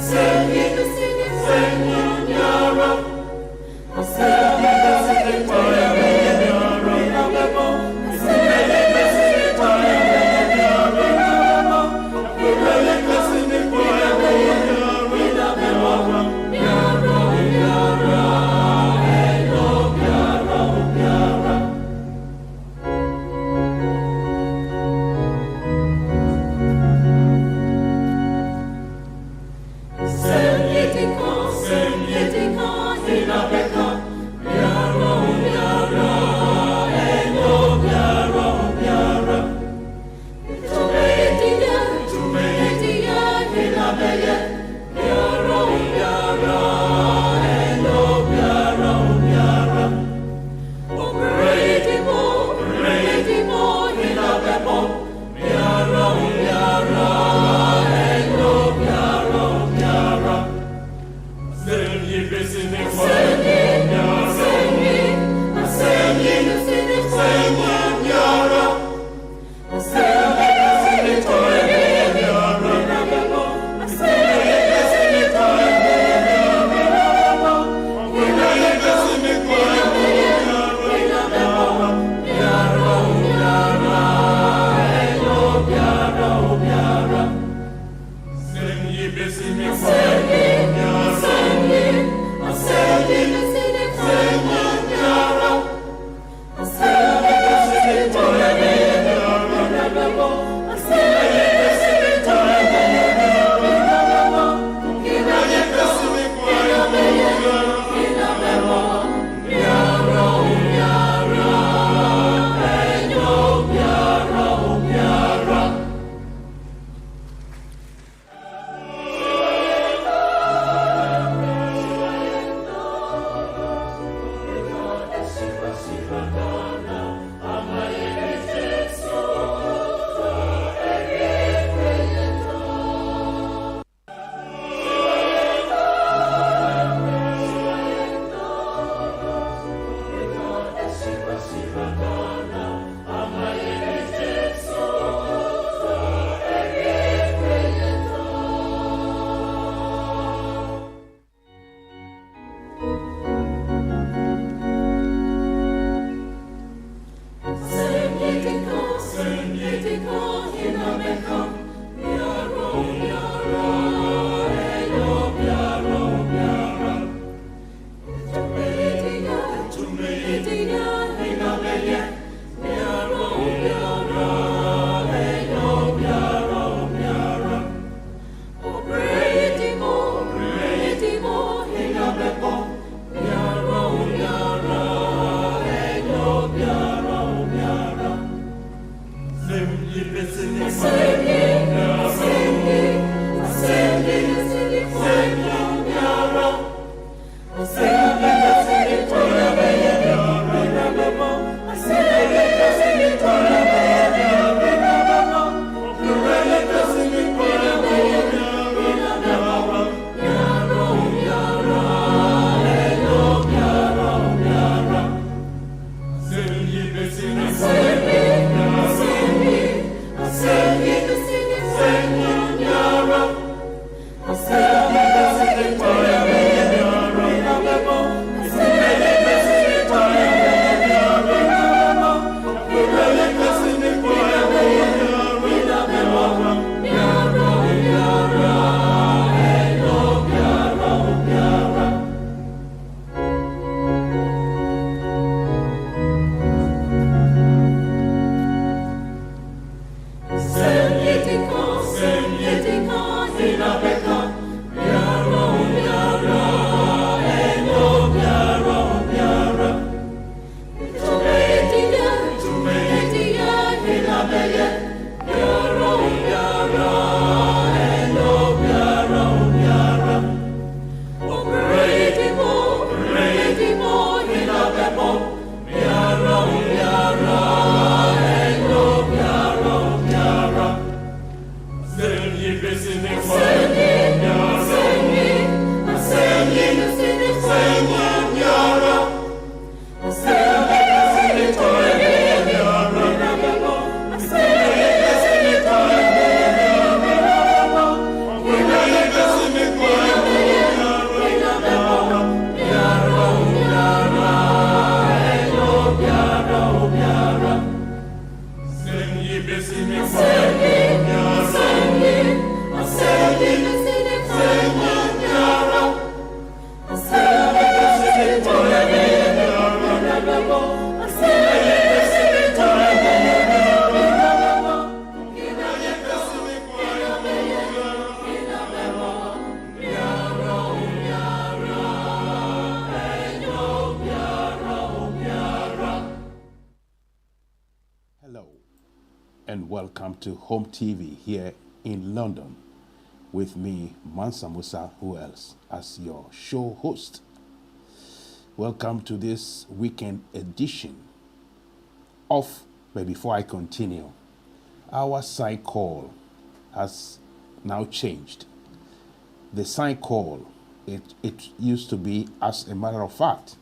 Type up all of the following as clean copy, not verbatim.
Sing and welcome to Home TV here in London with me, Mansa, who else, as your show host. Welcome to this weekend edition of, but before I continue, our side call has now changed. The side call, it used to be as a matter of fact,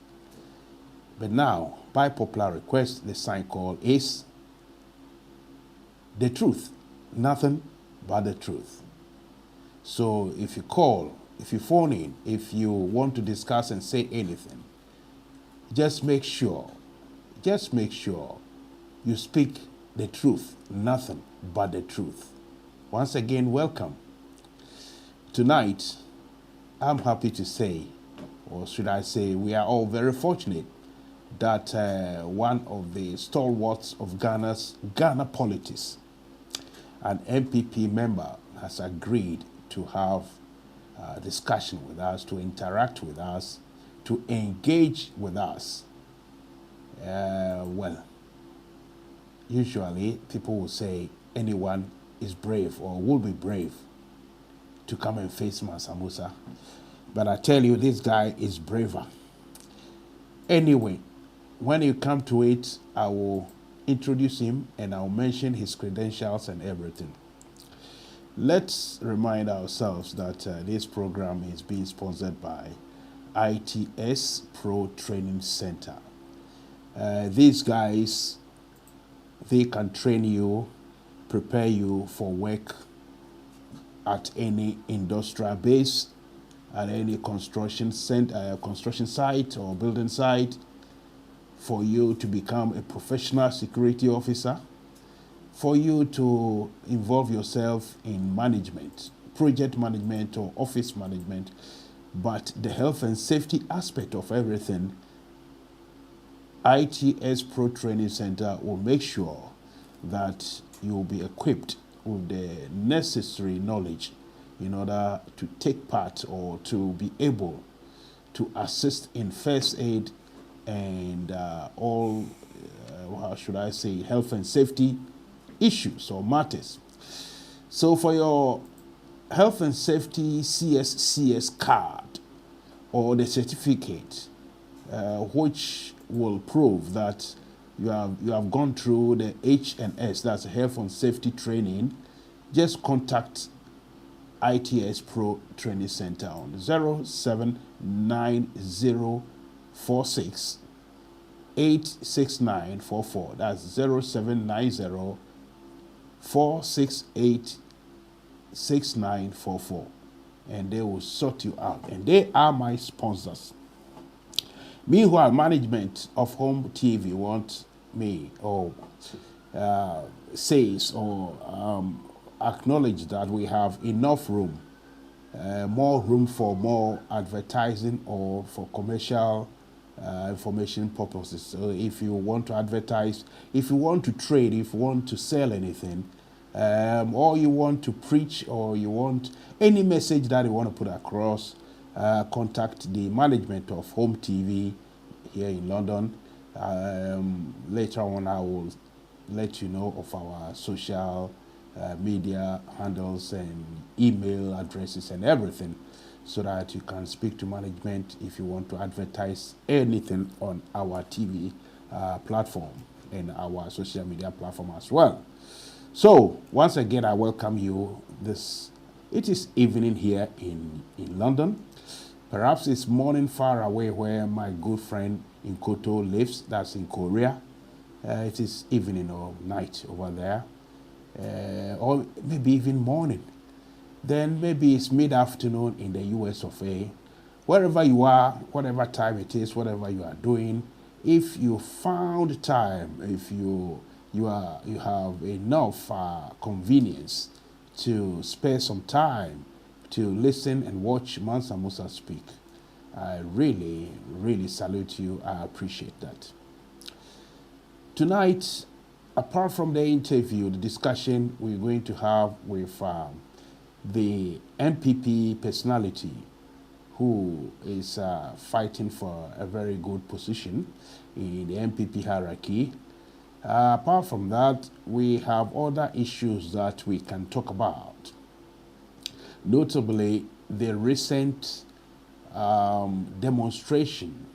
but now, by popular request, the side call is the truth, nothing but the truth. So if you call, if you phone in, if you want to discuss and say anything, just make sure you speak the truth, nothing but the truth. Once again, welcome. Tonight, I'm happy to say, or should I say, we are all very fortunate that one of the stalwarts of Ghana politics, an NPP member, has agreed to have a discussion with us, to interact with us, to engage with us. Well, usually people will say anyone is brave or will be brave to come and face Mansa. But I tell you, this guy is braver. Anyway, when you come to it, I will introduce him and I'll mention his credentials and everything. Let's remind ourselves that this program is being sponsored by ITS Pro Training Center. These guys, they can train you, prepare you for work at any industrial base, at any construction site or building site, for you to become a professional security officer, for you to involve yourself in management, project management or office management, but the health and safety aspect of everything, ITS Pro Training Center will make sure that you will be equipped with the necessary knowledge in order to take part or to be able to assist in first aid and all, how should I say, health and safety issues or matters. So for your health and safety CSCS card or the certificate, which will prove that you have gone through the HNS, that's health and safety training, just contact ITS Pro Training Center on 079046 86944. That's 0790 468 6944. And they will sort you out. And they are my sponsors. Meanwhile, management of Home TV want me or says or acknowledge that we have enough room, more room for more advertising or for commercial information purposes. So if you want to advertise, if you want to trade, if you want to sell anything, or you want to preach, or you want any message that you want to put across, contact the management of Home TV here in London. Later on, I will let you know of our social media handles and email addresses and everything, so that you can speak to management if you want to advertise anything on our TV platform and our social media platform as well. So once again, I welcome you. It is evening here in London. Perhaps it's morning far away where my good friend in Koto lives. That's in Korea. It is evening or night over there, or maybe even morning. Then maybe it's mid-afternoon in the US of A. Wherever you are, whatever time it is, whatever you are doing, if you found time, if you have enough convenience to spare some time to listen and watch Mansa speak, I really, really salute you. I appreciate that. Tonight, apart from the interview, the discussion we're going to have with the NPP personality who is fighting for a very good position in the NPP hierarchy, Apart from that, we have other issues that we can talk about. Notably, the recent demonstration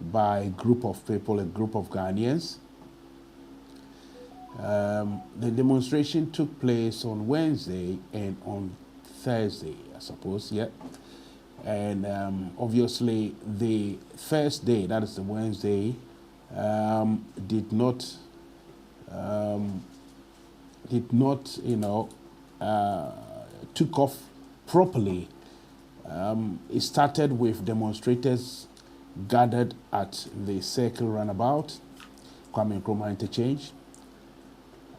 by a group of people, a group of Ghanaians. The demonstration took place on Wednesday and on Thursday, I suppose, yeah. And obviously, the first day, that is the Wednesday, did not, took off properly. It started with demonstrators gathered at the Circle Runabout, Kwame Nkrumah Interchange.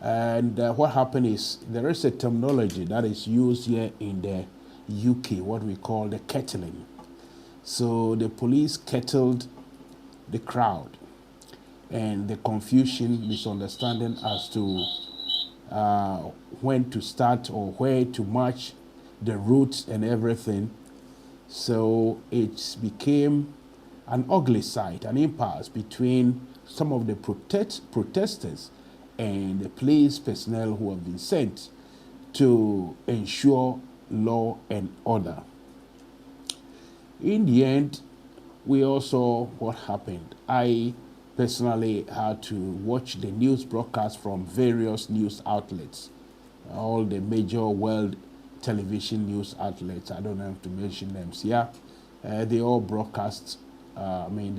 And what happened is there is a terminology that is used here in the UK, what we call the kettling. So the police kettled the crowd, and the confusion, misunderstanding as to when to start or where to march, the routes and everything. So it became an ugly sight, an impasse between some of the protesters and the police personnel who have been sent to ensure law and order. In the end, we all saw what happened. I personally had to watch the news broadcast from various news outlets, all the major world television news outlets. I don't have to mention them here. They all broadcast, they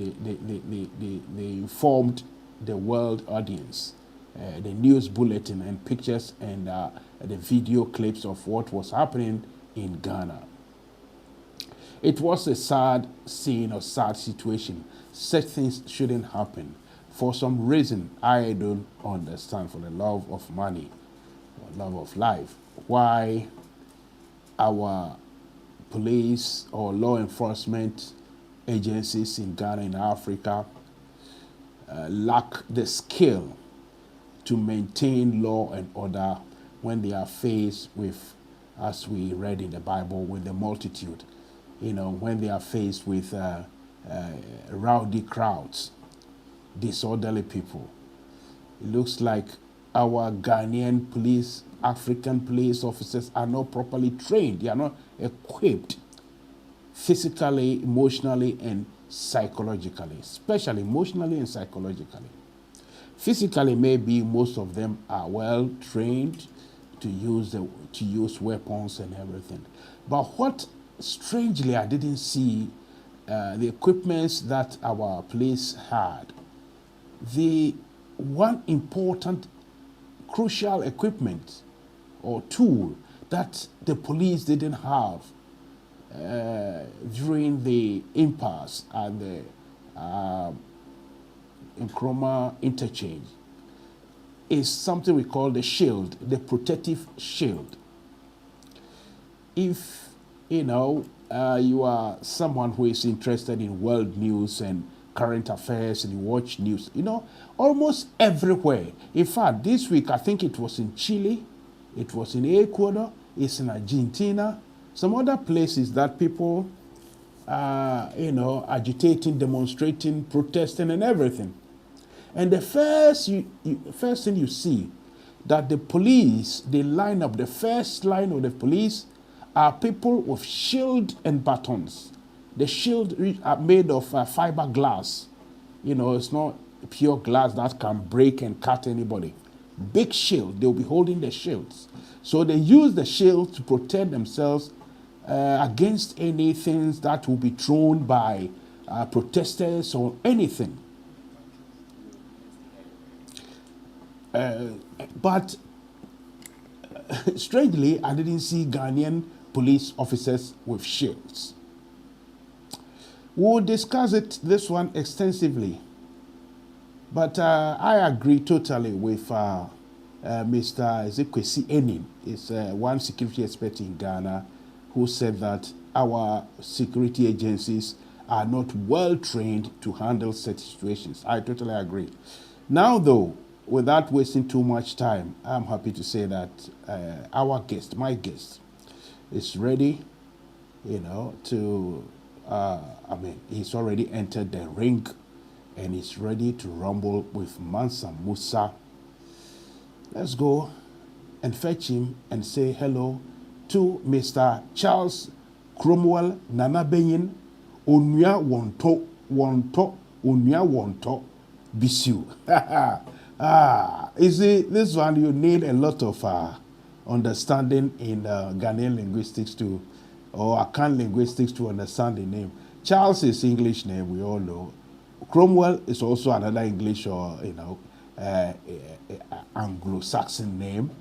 informed the world audience, the news bulletin and pictures and the video clips of what was happening in Ghana. It was a sad scene or sad situation. Such things shouldn't happen. For some reason, I don't understand, for the love of money, or love of life, why our police or law enforcement agencies in Ghana and Africa lack the skill to maintain law and order when they are faced with, as we read in the Bible, with the multitude. When they are faced with rowdy crowds, disorderly people. It looks like our Ghanaian police, African police officers are not properly trained. They are not equipped physically, emotionally, and psychologically, especially emotionally and psychologically. Physically, maybe most of them are well trained to use weapons and everything. But what strangely I didn't see the equipments that our police had. The one important, crucial equipment or tool that the police didn't have during the impasse at the Nkrumah interchange is something we call the shield, the protective shield. If you are someone who is interested in world news and current affairs and you watch news, almost everywhere. In fact, this week, I think it was in Chile, it was in Ecuador, it's in Argentina, some other places that people are, agitating, demonstrating, protesting and everything. And the first thing you see, that the police, they line up, the first line of the police are people with shield and batons. The shield are made of fiberglass. It's not pure glass that can break and cut anybody. Big shield, they'll be holding the shields. So they use the shield to protect themselves against anything that will be thrown by protesters or anything. But strangely, I didn't see Ghanaian police officers with shields. We'll discuss this one extensively. But I agree totally with Mr. Ezekwesi Enin. He's one security expert in Ghana who said that our security agencies are not well trained to handle such situations. I totally agree. Now, though, without wasting too much time, I'm happy to say that my guest, is ready, he's already entered the ring and is ready to rumble with Mansa Musa. Let's go and fetch him and say hello to Mr. Charles Cromwell Nanabenyin Onua Wonto Bissue. You see, this one you need a lot of understanding in Ghanaian linguistics to, or Akan linguistics to understand the name. Charles is English name, we all know. Cromwell is also another English or Anglo-Saxon name.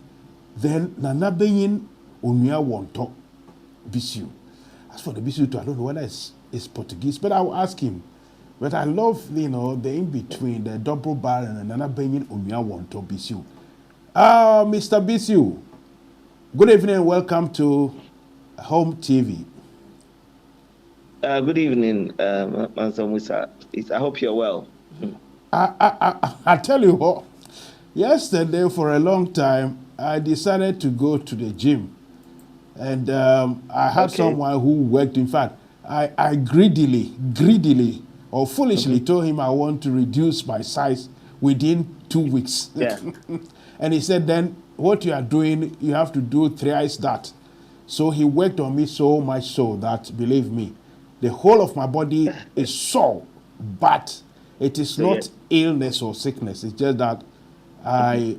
Then Nanabenyin Onua Wonto Bissue. As for the Bissue, I don't know whether it's Portuguese, but I will ask him. But I love, the in-between, the double bar and Nanabenyin Onua Wonto Bissue. Mr. Bissue, good evening and welcome to Home TV. Good evening, Mansa Musa. I hope you're well. I tell you what, yesterday for a long time, I decided to go to the gym. And I had someone who worked, in fact, I greedily or foolishly told him I want to reduce my size within 2 weeks. Yeah. And he said, then what you are doing, you have to do thrice that. So he worked on me so much so that, believe me, the whole of my body is sore, but it is not illness or sickness. It's just that I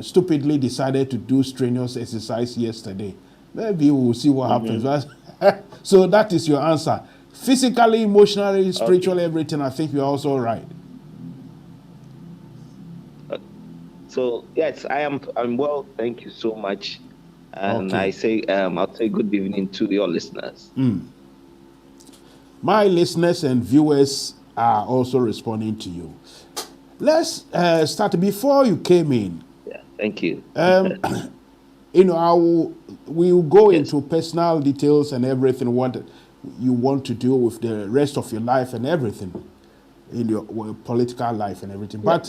stupidly decided to do strenuous exercise yesterday. Maybe we'll see what happens. So that is your answer. Physically, emotionally, spiritually, everything, I think you're also right. So yes, I'm well. Thank you so much. And I say I'll say good evening to your listeners. My listeners and viewers are also responding to you. Let's start before you came in. Yeah, thank you. We'll go into personal details and everything, what you want to do with the rest of your life and everything in your political life and everything. Yeah.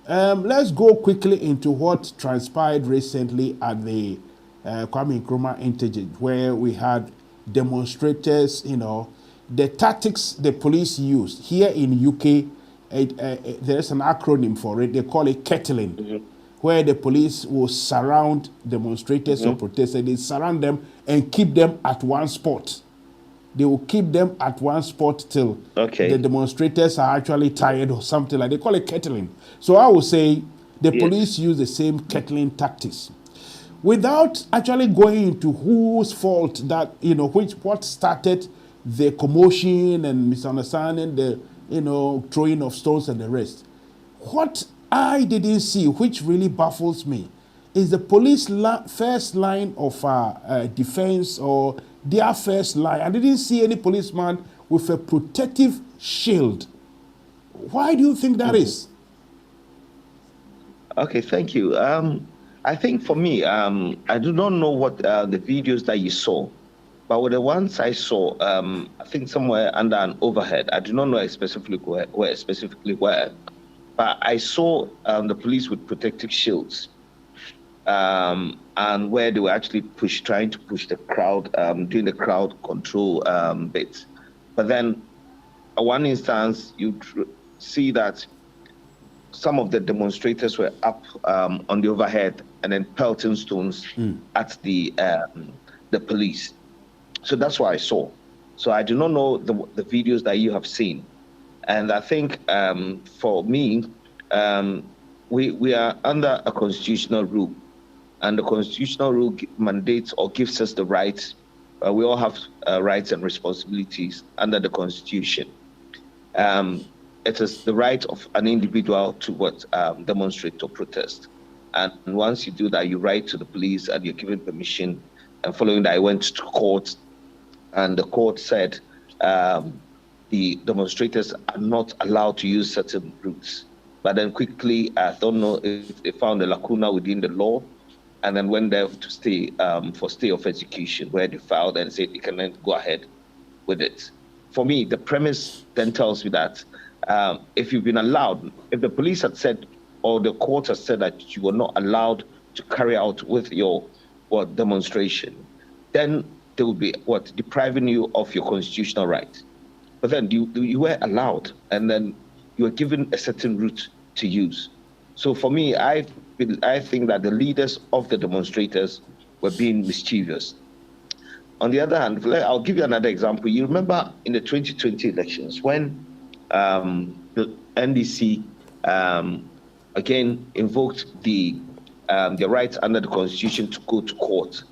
But let's go quickly into what transpired recently at the Kwame Nkrumah interchange, where we had demonstrators, the tactics the police used. Here in UK, there's an acronym for it. They call it kettling. Where the police will surround demonstrators or protesters. They surround them and keep them at one spot. They will keep them at one spot till the demonstrators are actually tired or something like that. They call it kettling. So I would say the police use the same kettling tactics. Without actually going into whose fault that, what started the commotion and misunderstanding, the, throwing of stones and the rest. What I didn't see, which really baffles me, is the police first line of defense or their first line. I didn't see any policeman with a protective shield. Why do you think that is? Okay, thank you. I think for me, I do not know what the videos that you saw, but with the ones I saw, I think somewhere under an overhead. I do not know specifically where. But I saw the police with protective shields, and where they were actually trying to push the crowd, doing the crowd control bit. But then, at one instance, you see that some of the demonstrators were up on the overhead and then pelting stones at the police. So that's what I saw. So I do not know the videos that you have seen. And I think for me, we are under a constitutional rule, and the constitutional rule mandates or gives us the rights. We all have rights and responsibilities under the Constitution. It is the right of an individual to demonstrate or protest. And once you do that, you write to the police and you're given permission. And following that, I went to court, and the court said the demonstrators are not allowed to use certain routes. But then quickly, I don't know if they found a lacuna within the law, and then went there to stay for stay of execution, where they filed and said they can then go ahead with it. For me, the premise then tells me that if you've been allowed, if the police had said, or the court has said that you were not allowed to carry out with your demonstration, then they would be depriving you of your constitutional right. But then you were allowed, and then you were given a certain route to use. So for me, I think that the leaders of the demonstrators were being mischievous. On the other hand, I'll give you another example. You remember in the 2020 elections when the NDC again invoked the rights under the Constitution to go to court.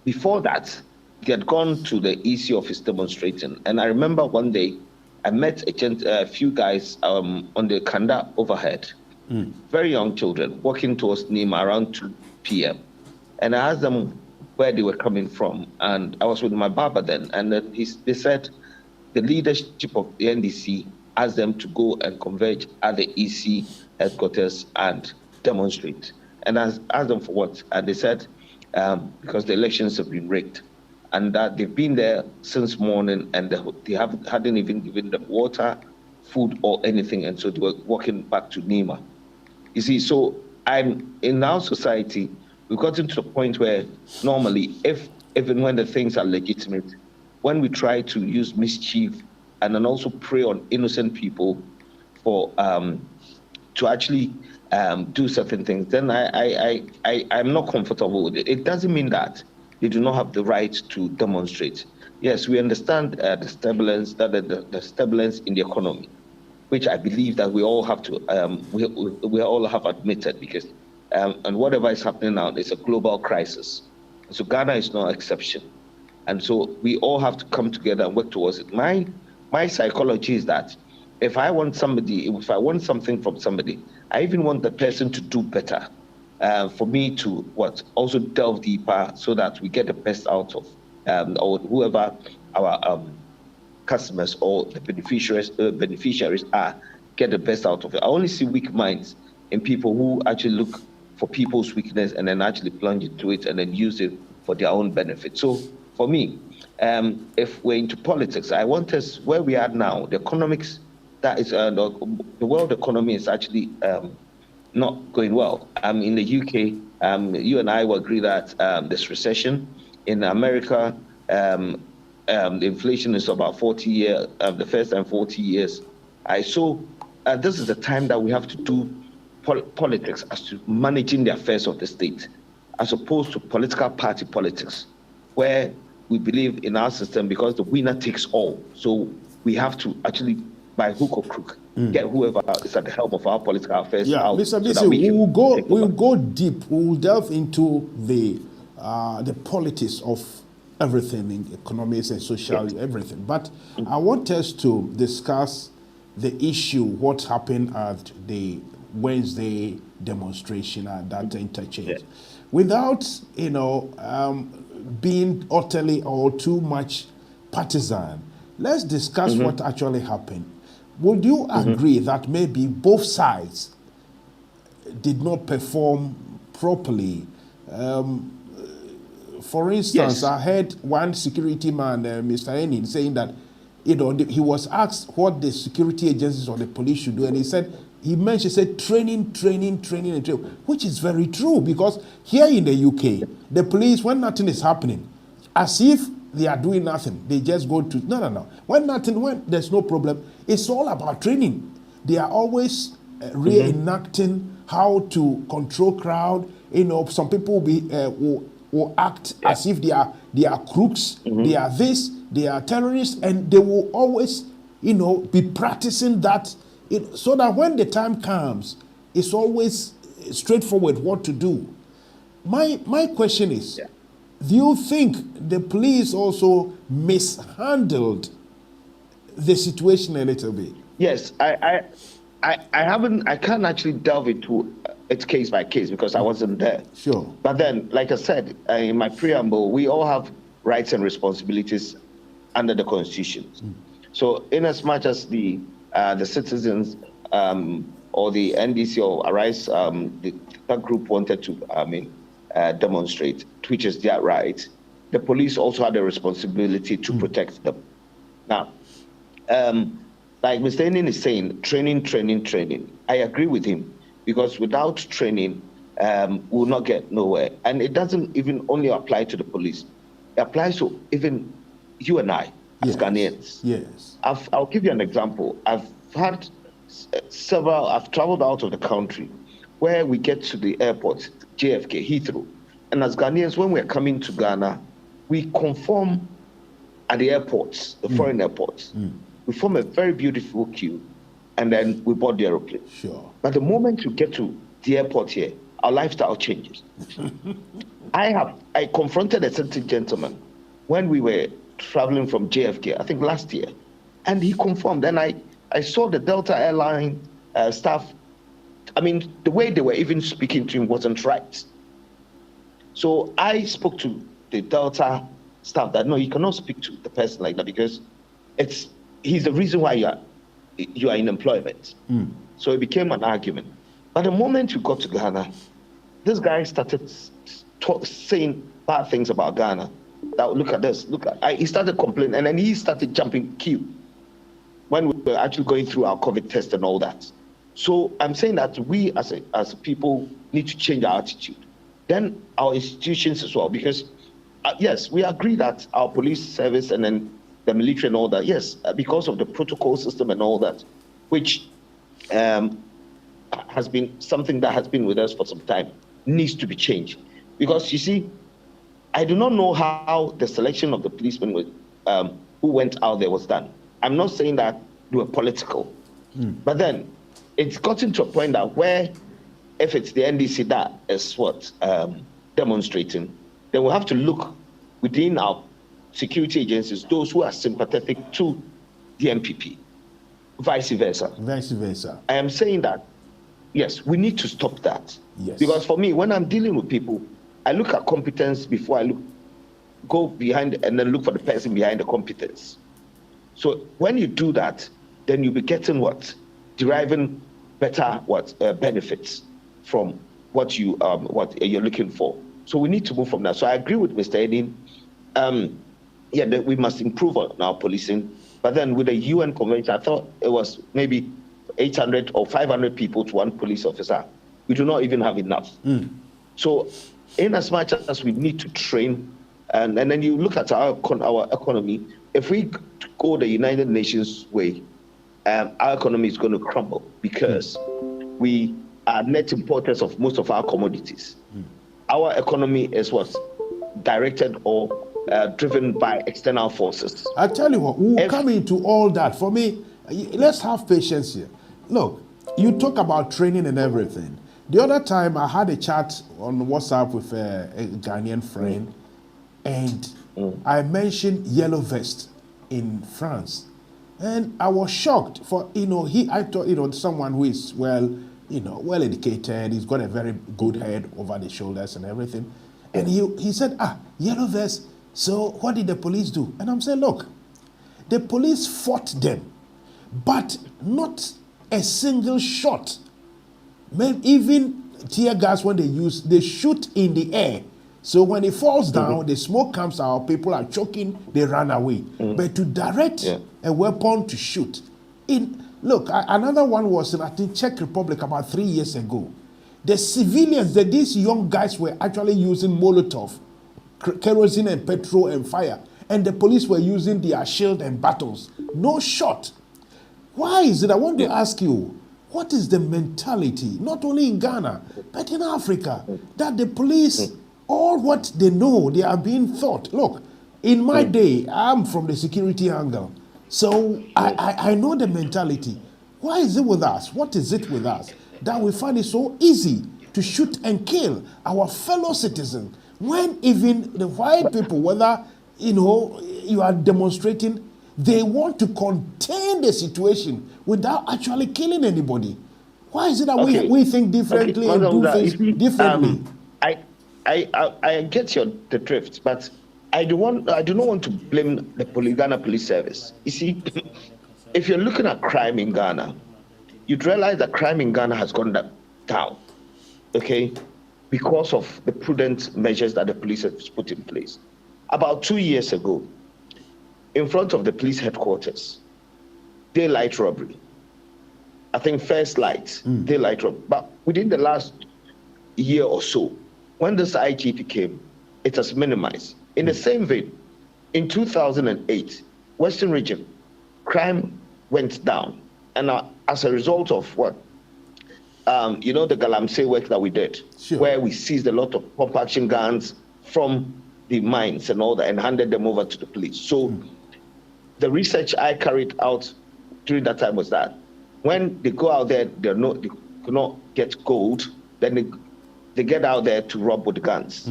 Before that, they had gone to the EC office demonstrating. And I remember one day I met a few guys on the Kanda overhead, very young children, walking towards Nima around 2 p.m. And I asked them where they were coming from. And I was with my barber then. And they said the leadership of the NDC asked them to go and converge at the EC headquarters and demonstrate. And I asked them for what? And they said, because the elections have been rigged. And that they've been there since morning and they hadn't even given them water, food, or anything. And so they were walking back to Nima. You see, so in our society, we've gotten to the point where normally, even when the things are legitimate, when we try to use mischief and then also prey on innocent people for to actually do certain things, then I'm not comfortable with it. It doesn't mean that they do not have the right to demonstrate. Yes, we understand the turbulence, the turbulence in the economy, which I believe that we all have to we all have admitted, because and whatever is happening now is a global crisis. So Ghana is no exception, and so we all have to come together and work towards it. My psychology is that if I want something from somebody, I even want the person to do better. For me to also delve deeper so that we get the best out of or whoever our customers or the beneficiaries are, get the best out of it. I only see weak minds in people who actually look for people's weakness and then actually plunge into it and then use it for their own benefit. So for me, if we're into politics, I want us where we are now, the economics, that is the world economy is actually not going well. In the UK, you and I will agree that there's recession. In America, the inflation is about 40 years, the first time 40 years. So this is the time that we have to do politics as to managing the affairs of the state, as opposed to political party politics, where we believe in our system because the winner takes all. So we have to actually, by hook or crook, get whoever is at the helm of our political affairs out. Mr. Bissue, we'll go deep. We'll delve into the politics of everything in economics and social, everything. But I want us to discuss the issue, what happened at the Wednesday demonstration at that interchange. Without, being utterly or too much partisan, let's discuss what actually happened. Would you agree that maybe both sides did not perform properly? For instance, I heard one security man, Mr. Enin, saying that he was asked what the security agencies or the police should do, and he said training, which is very true, because here in the UK, the police, when nothing is happening, as if they are doing nothing, they just go to, no. When there's no problem, it's all about training. They are always reenacting how to control crowd. Some people will act as if they are crooks, they are this, they are terrorists, and they will always, be practicing that, so that when the time comes, it's always straightforward what to do. My question is, do you think the police also mishandled the situation a little bit? Yes, I can't actually delve into it case by case because I wasn't there. Sure. But then, like I said in my preamble, we all have rights and responsibilities under the Constitution. So, in as much as the citizens or the NDC or Arise, that group wanted to, demonstrate, which is their right, the police also had a responsibility to protect them. Now, like Mr. Enin is saying, training. I agree with him, because without training, we'll not get nowhere. And it doesn't even only apply to the police. It applies to even you and I. as Ghanaians. Yes. I'll give you an example. I've had I've traveled out of the country where we get to the airport, JFK, Heathrow. And as Ghanaians, when we're coming to Ghana, we conform at the airports, the foreign airports. We form a very beautiful queue, and then we board the aeroplane. Sure. But the moment you get to the airport here, our lifestyle changes. I confronted a certain gentleman when we were traveling from JFK, I think last year, and he confirmed. And I saw the Delta airline staff. I mean, the way they were even speaking to him wasn't right. So I spoke to the Delta staff that no, you cannot speak to the person like that because he's the reason why you are in employment. So it became an argument. But the moment you got to Ghana, this guy started saying bad things about Ghana. That look at this, he started complaining, and then he started jumping queue when we were actually going through our COVID test and all that. So I'm saying that we as people need to change our attitude. Then our institutions as well, because yes, we agree that our police service and then the military and all that, yes, because of the protocol system and all that, which has been something that has been with us for some time, needs to be changed. Because you see, I do not know how the selection of the policemen who went out there was done. I'm not saying that they were political, but then it's gotten to a point that where if it's the NDC that is demonstrating, then we'll have to look within our security agencies, those who are sympathetic to the NPP, vice versa. Vice versa. I am saying that, yes, we need to stop that. Yes. Because for me, when I'm dealing with people, I look at competence before I go behind and then look for the person behind the competence. So when you do that, then you'll be getting deriving better benefits from what you're looking for. So we need to move from that. So I agree with Mr. Edin. That we must improve on our policing. But then with the UN convention, I thought it was maybe 800 or 500 people to one police officer. We do not even have enough. So in as much as we need to train, and then you look at our economy, if we go the United Nations way, our economy is going to crumble because we are net importers of most of our commodities. Our economy is directed or driven by external forces. I tell you what, we'll come into all that. For me, let's have patience here. Look, you talk about training and everything. The other time I had a chat on WhatsApp with a Ghanaian friend, and I mentioned yellow vest in France. And I was shocked for, I thought, someone who is well educated, he's got a very good head over the shoulders and everything. And he said, yellow vest, so what did the police do? And I'm saying, look, the police fought them, but not a single shot. Even tear gas, when they shoot in the air. So when it falls down, the smoke comes out, people are choking, they run away. But to direct a weapon to shoot. Another one was in, I think, Czech Republic about 3 years ago. The civilians, these young guys were actually using Molotov, kerosene and petrol and fire. And the police were using their shield and batons. No shot. Why is it? I want to ask you, what is the mentality, not only in Ghana, but in Africa, that the police, all what they know, they are being taught. Look, in my day, I'm from the security angle, so I know the mentality. Why is it with us? What is it with us that we find it so easy to shoot and kill our fellow citizens when even the white people, whether you are demonstrating, they want to contain the situation without actually killing anybody? Why is it that we think differently and do things differently? I get the drift, but I do not want to blame the Ghana Police Service. You see, if you're looking at crime in Ghana, you'd realize that crime in Ghana has gone down, okay, because of the prudent measures that the police has put in place. About 2 years ago, in front of the police headquarters, daylight robbery. I think first light, daylight robbery. But within the last year or so, when this IGP came, it has minimized. In the same vein, in 2008, Western region, crime went down. And as a result of what? You know, the Galamsey work that we did, sure. where we seized a lot of pump action guns from the mines and all that and handed them over to the police. So the research I carried out during that time was that when they go out there, they could not get gold, then they get out there to rob with the guns.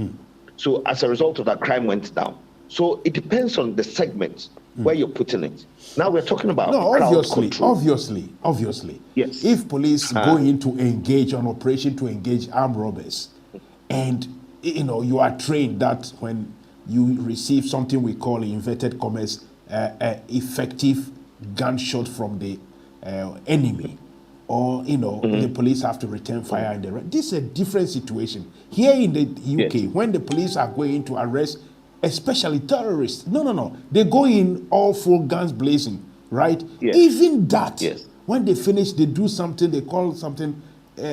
So as a result of that, crime went down. So it depends on the segment where you're putting it. Now we're talking about obviously. Yes. If police go in to engage on operation to engage armed robbers, and you are trained that when you receive something we call in inverted commas effective gunshot from the enemy, or the police have to return fire in the this is a different situation. Here in the UK, when the police are going to arrest especially terrorists, no, they go in all full guns blazing, right? Even that, when they finish, they do something, they call something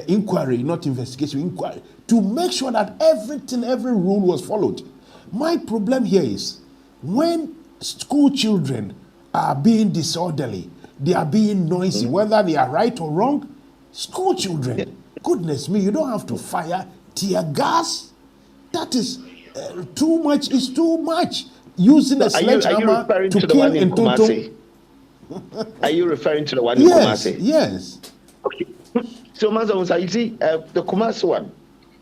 inquiry, not investigation, inquiry, to make sure that every rule was followed. My problem here is when school children are being disorderly, they are being noisy, whether they are right or wrong. School children, goodness me, you don't have to fire tear gas. That is too much. Is too much. Using a sledgehammer to kill in total. Are you referring to the one in Kumasi? Yes. Okay. So, Mansa, you see, the Kumasi one.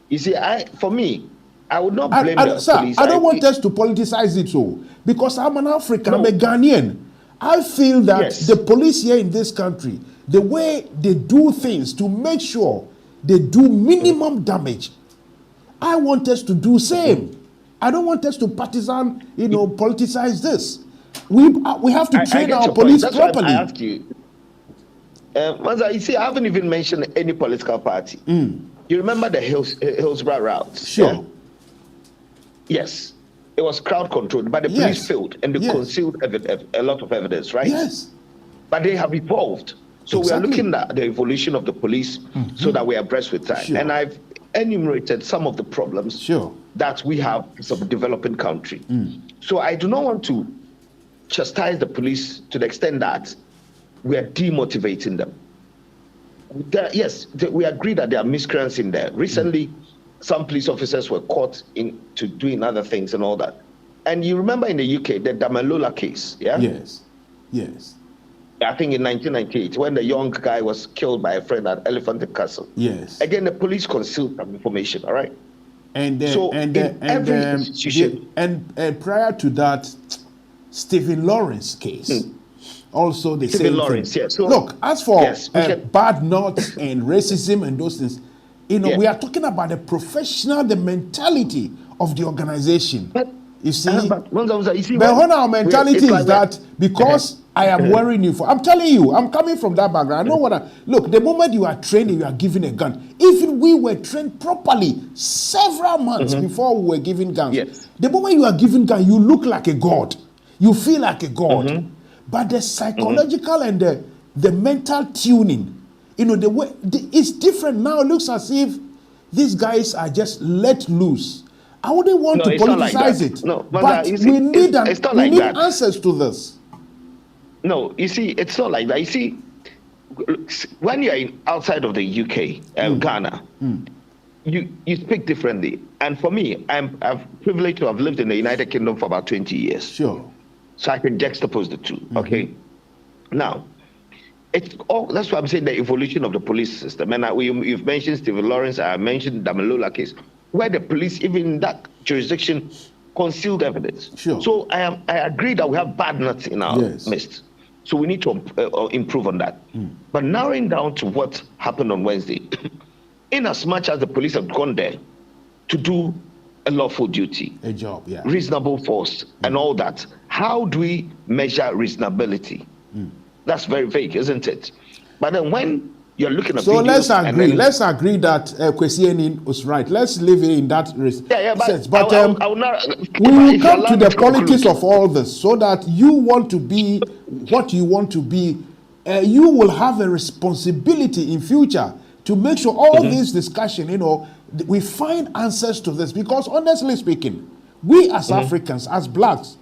You see, for me, I would not blame the police. I don't want us to politicize it so, because I'm an African, I'm a Ghanaian. I feel that the police here in this country, the way they do things to make sure they do minimum damage, I want us to do same. I don't want us to politicize this. We have to train our police properly. I asked you. Mansa, you see, I haven't even mentioned any political party. You remember the Hillsborough route? Sure. Yeah? Yes. It was crowd controlled, but the police failed and they concealed a lot of evidence, right? Yes. But they have evolved. So we are looking at the evolution of the police so that we are abreast with time. Sure. And I've enumerated some of the problems that we have as a developing country. So I do not want to chastise the police to the extent that we are demotivating them. We agree that there are miscreants in there. Recently, some police officers were caught into doing other things and all that. And you remember in the UK, the Damalola case, yeah? Yes. I think in 1998, when the young guy was killed by a friend at Elephant and Castle. Yes. Again, the police concealed some information, all right? And prior to that, Stephen Lawrence case. Also the Stephen same Lawrence, thing. Yes. So, look, as for bad notes and racism and those things, we are talking about the mentality of the organization. You see, but when our mentality is that because I am wearing uniform, I'm telling you, I'm coming from that background. I know look, the moment you are training, you are given a gun. Even we were trained properly several months before we were given guns. Yes. The moment you are given gun, you look like a god. You feel like a god. But the psychological and the mental tuning, the way it's different now. It looks as if these guys are just let loose. I wouldn't want to politicize it. No, but we need answers to this. No, you see, it's not like that. You see, when you're outside of the UK, Ghana, you speak differently. And for me, I'm privileged to have lived in the United Kingdom for about 20 years. Sure. So I can juxtapose the two. Okay. Now, that's why I'm saying the evolution of the police system. And you've mentioned Stephen Lawrence. I mentioned Damalola case, where the police, even in that jurisdiction, concealed evidence. Sure. So I agree that we have bad nuts in our midst. So we need to improve on that. But narrowing down to what happened on Wednesday, in as much as the police have gone there to do a lawful duty, a job, reasonable force, and all that, how do we measure reasonability? That's very vague, isn't it? But then when you're looking at let's agree that Kwesi was right. Let's leave it in that sense. But we will come to the politics of all this, so that you want to be what you want to be. You will have a responsibility in future to make sure all this discussion, we find answers to this. Because honestly speaking, we as Africans, as blacks,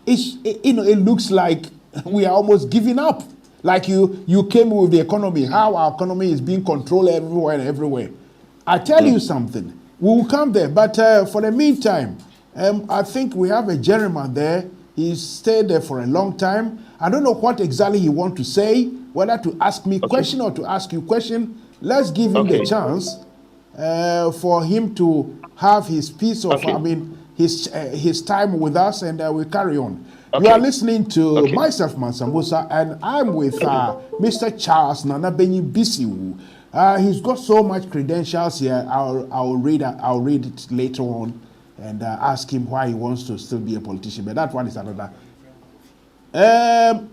it looks like we are almost giving up. Like you came with the economy, how our economy is being controlled everywhere and everywhere. I tell you something, we will come there. But for the meantime, I think we have a gentleman there. He's stayed there for a long time. I don't know what exactly he wants to say, whether to ask me question or to ask you question. Let's give him the chance for him to have his piece of, his time with us, and we'll carry on. You are listening to myself, Mansa, and I'm with Mr. Charles Nanabenyi Bissue. He's got so much credentials here. I'll read it later on and ask him why he wants to still be a politician. But that one is another.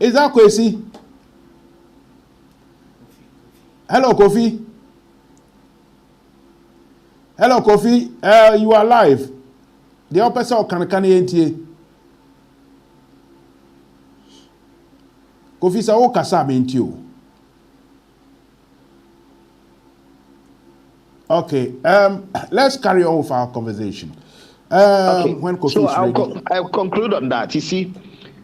Is that Kwesi? Hello, Kofi. Hello, Kofi. You are live. The opposite can NTA. Kofi sa o kasa mentio. Okay. Let's carry on with our conversation. When Kofi so is ready. I'll conclude on that. You see.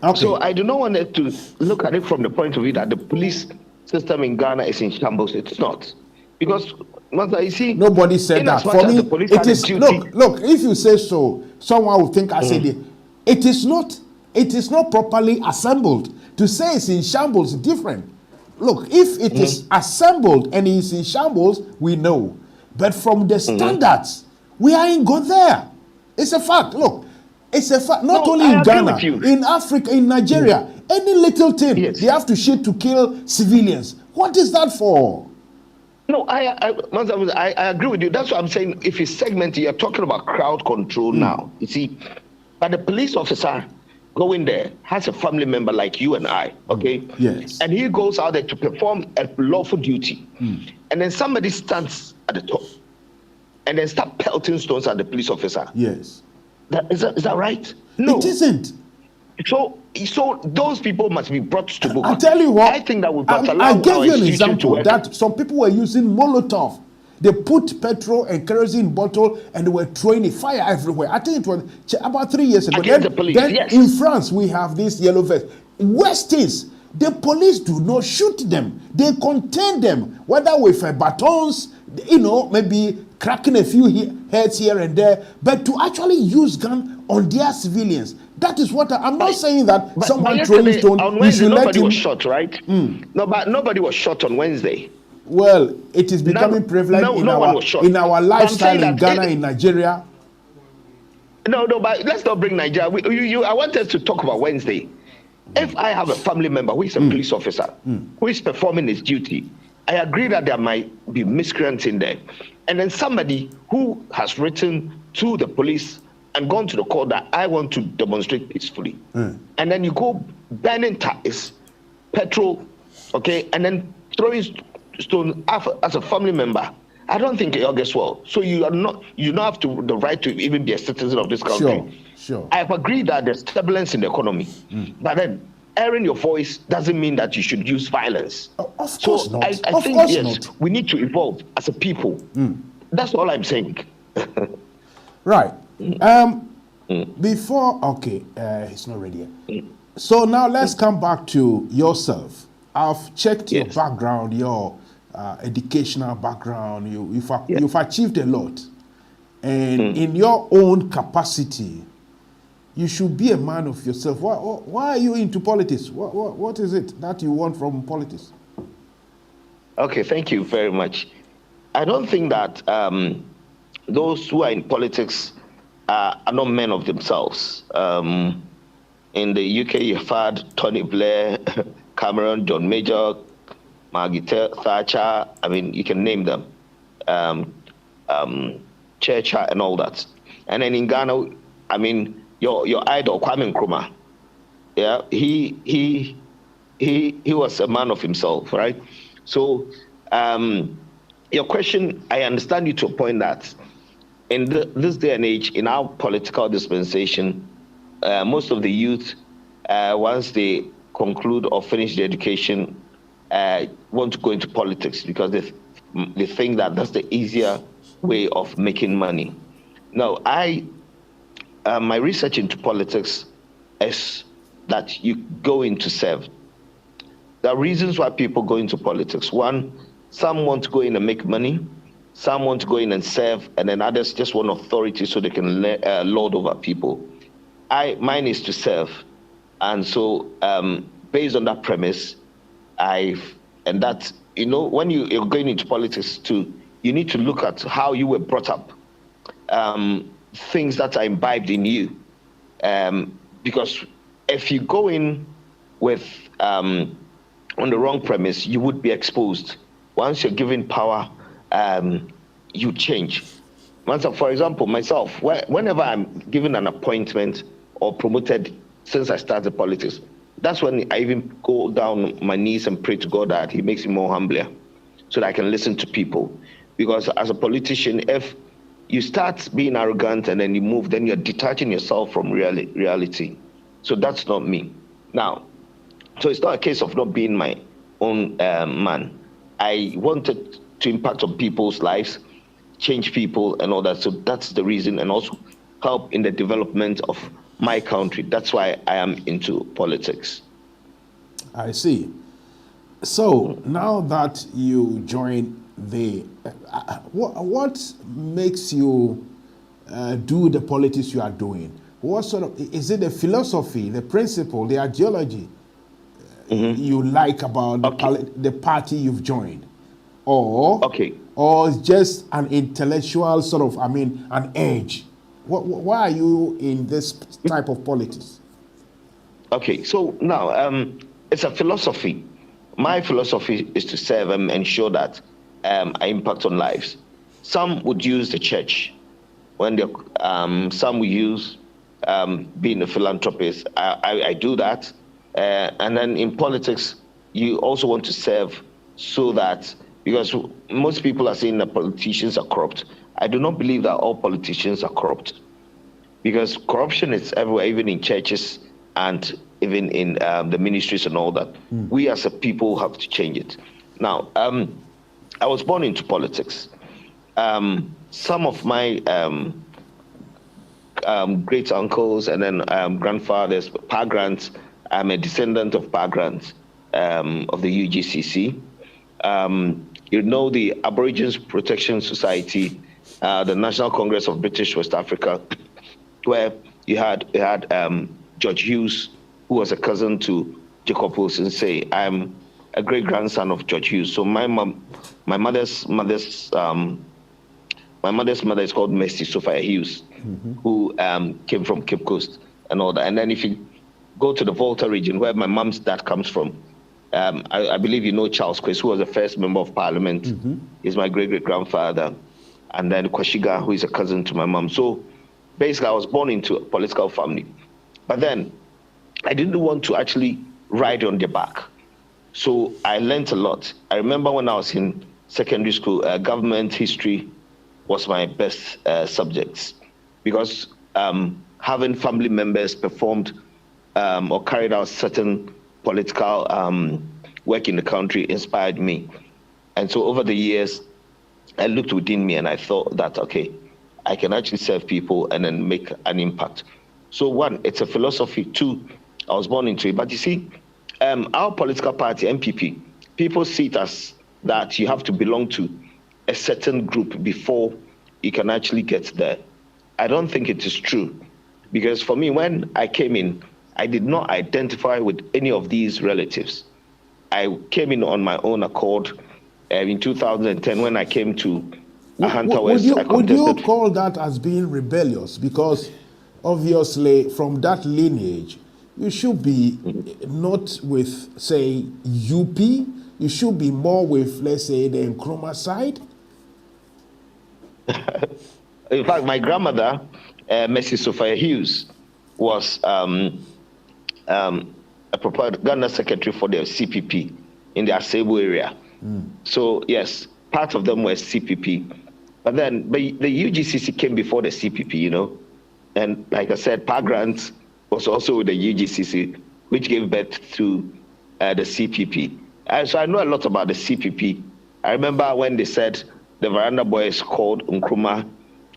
Okay. So I do not want to look at it from the point of view that the police system in Ghana is in shambles. It's not, because you see, nobody said that. For me, it is. Look. If you say so, someone will think I said it. It is not. It is not properly assembled. To say it's in shambles is different. Look, if it is assembled and it's in shambles, we know. But from the standards, we ain't got there. It's a fact. Look, it's a fact. Not only in Ghana, in Africa, in Nigeria, any little thing, they have to shoot to kill civilians. What is that for? No, I agree with you. That's what I'm saying. If you segment, you're talking about crowd control now. You see, but the police officer going there has a family member like you and I, okay? Yes. And he goes out there to perform a lawful duty. And then somebody stands at the top and then start pelting stones at the police officer. Yes. Is that right? No. It isn't. So those people must be brought to book. I tell you what. I think that we must allow I gave you an example that some people were using Molotov. They put petrol and kerosene bottle and they were throwing fire everywhere. I think it was about 3 years ago. Against the police, then in France, we have this yellow vest. Westies, the police do not shoot them. They contain them, whether with batons, maybe cracking a few heads here and there, but to actually use gun on their civilians. That is what I'm not saying that someone throwing stone. On Wednesday, nobody was shot, right? No, but nobody was shot on Wednesday. Well, it is becoming prevalent in our lifestyle in Ghana, in Nigeria. No, but let's not bring Nigeria. I want us to talk about Wednesday. If I have a family member who is a police officer, who is performing his duty, I agree that there might be miscreants in there. And then somebody who has written to the police and gone to the court that I want to demonstrate peacefully. And then you go burning tires, petrol, okay, and then throwing stone as a family member. I don't think it all gets well. So you don't have the right to even be a citizen of this country. Sure. I've agreed that there's turbulence in the economy, but then airing your voice doesn't mean that you should use violence. Of course not. I think yes, we need to evolve as a people. That's all I'm saying. Right. Before, he's not ready yet. So now let's come back to yourself. I've checked your background, your educational background. You've achieved a lot. And in your own capacity, you should be a man of yourself. Why are you into politics? What is it that you want from politics? Okay, thank you very much. I don't think that those who are in politics are not men of themselves. In the UK, you've had Tony Blair, Cameron, John Major, Margaret Thatcher. I mean, you can name them. Churchill and all that. And then in Ghana, I mean, your idol Kwame Nkrumah. Yeah, he was a man of himself, right? So, your question, I understand you to a point that in this day and age, in our political dispensation, most of the youth, once they conclude or finish their education, want to go into politics because they think that that's the easier way of making money. Now, my research into politics is that you go in to serve. There are reasons why people go into politics. One, some want to go in and make money. Some want to go in and serve, and then others just want authority so they can lord over people. Mine is to serve, and so based on that premise, when you're going into politics too, you need to look at how you were brought up, things that are imbibed in you, because if you go in with on the wrong premise, you would be exposed. Once you're given power, you change. Mansa, for example, myself, whenever I'm given an appointment or promoted since I started politics, that's when I even go down on my knees and pray to God that He makes me more humbler so that I can listen to people. Because as a politician, if you start being arrogant and then you move, then you're detaching yourself from reality. So that's not me. Now, so it's not a case of not being my own man. I wanted to impact on people's lives, change people and all that. So that's the reason, and also help in the development of my country. That's why I am into politics. I see. So now that you join what makes you do the politics you are doing? What sort of, is it the philosophy, the principle, the ideology you like about the party you've joined? Or just an intellectual sort of, an edge? Why are you in this type of politics? Okay, so now it's a philosophy. My philosophy is to serve and ensure that I impact on lives. Some would use the church when some will use being a philanthropist. I do that. And then in politics, you also want to serve so that, because most people are saying that politicians are corrupt. I do not believe that all politicians are corrupt, because corruption is everywhere, even in churches and even in the ministries and all that. We as a people have to change it. Now, I was born into politics. Some of my great uncles and then grandfathers, Pa Grant, I'm a descendant of Pa Grant of the UGCC. The Aborigines Protection Society, the National Congress of British West Africa, where you had George Hughes, who was a cousin to Jacob Wilson. Say, I'm a great grandson of George Hughes. So my mother's mother is called Mercy Sophia Hughes, who came from Cape Coast and all that. And then if you go to the Volta region, where my mom's dad comes from, I believe you know Charles Quist, who was the first member of parliament. He's my great-great-grandfather. And then Kwashiga, who is a cousin to my mom. So basically, I was born into a political family. But then I didn't want to actually ride on their back. So I learned a lot. I remember when I was in secondary school, government history was my best subjects, because having family members performed or carried out certain political work in the country inspired me. And so over the years, I looked within me and I thought that, okay, I can actually serve people and then make an impact. So one, it's a philosophy. Two, I was born into it. But you see, our political party, NPP, people see it as that you have to belong to a certain group before you can actually get there. I don't think it is true. Because for me, when I came in, I did not identify with any of these relatives. I came in on my own accord in 2010 when I came to Ahanta West. Would you call that as being rebellious? Because obviously from that lineage, you should be not with, say, UP. You should be more with, let's say, the Nkrumah side. In fact, my grandmother, Mercy Sophia Hughes, was a propaganda secretary for the CPP in the Asebu area. So yes, part of them were CPP. But then the UGCC came before the CPP, And like I said, Pa Grant was also with the UGCC, which gave birth to the CPP. So I know a lot about the CPP. I remember when they said the Veranda Boys called Nkrumah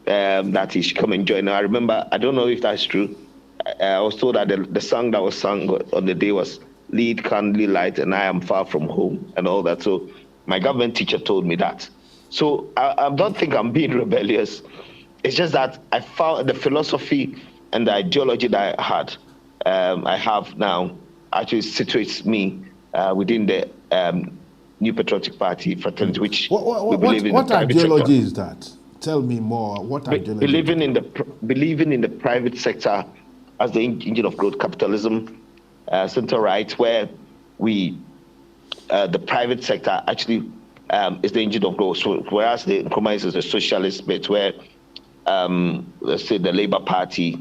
that he should come and join. I remember, I don't know if that's true, I was told that the song that was sung on the day was "Lead Candle Light" and "I Am Far from Home" and all that. So my government teacher told me that. So I don't think I'm being rebellious. It's just that I found the philosophy and the ideology that I have now actually situates me within the New Patriotic Party fraternity, which we believe in the what private ideology sector. is that? Tell me more. What ideology? Believing in the private sector as the engine of growth, capitalism, center right, where the private sector actually is the engine of growth. So whereas the compromise is a socialist bit, where let's say the Labour Party,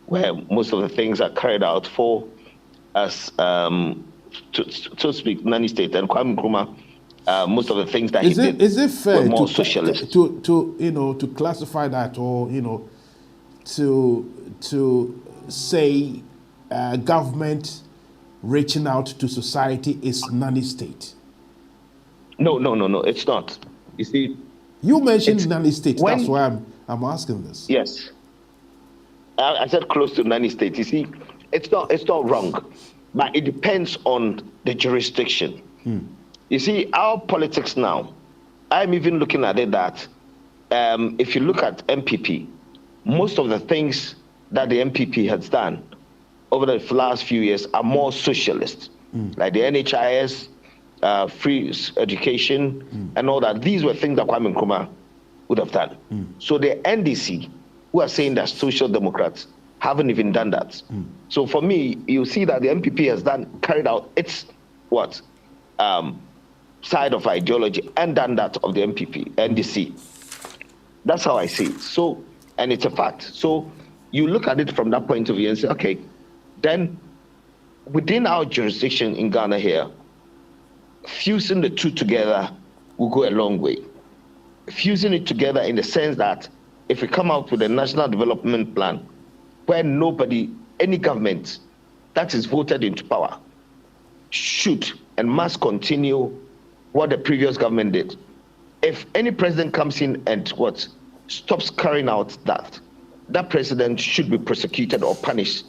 where most of the things are carried out for us, to speak, nanny state, and Kwame Nkrumah, most of the things that he did is it were fair more socialist. to classify that, or to say government reaching out to society is nanny state? No, it's not. You see, you mentioned nanny state. That's why I'm asking this. Yes, I said close to nanny state. You see, it's not wrong, but it depends on the jurisdiction. You see, our politics now, I'm even looking at it that if you look at NPP, most of the things that the NPP has done over the last few years are more socialist, like the NHIS, free education, and all that. These were things that Kwame Nkrumah would have done. So the NDC, who are saying that social democrats, haven't even done that. So for me, you see that the NPP has carried out its side of ideology and done that of the NDC. That's how I see it. So, and it's a fact. So you look at it from that point of view and say, okay, then within our jurisdiction in Ghana here, fusing the two together will go a long way. Fusing it together in the sense that if we come out with a national development plan where any government that is voted into power should and must continue what the previous government did. If any president comes in and stops carrying out that president should be prosecuted or punished.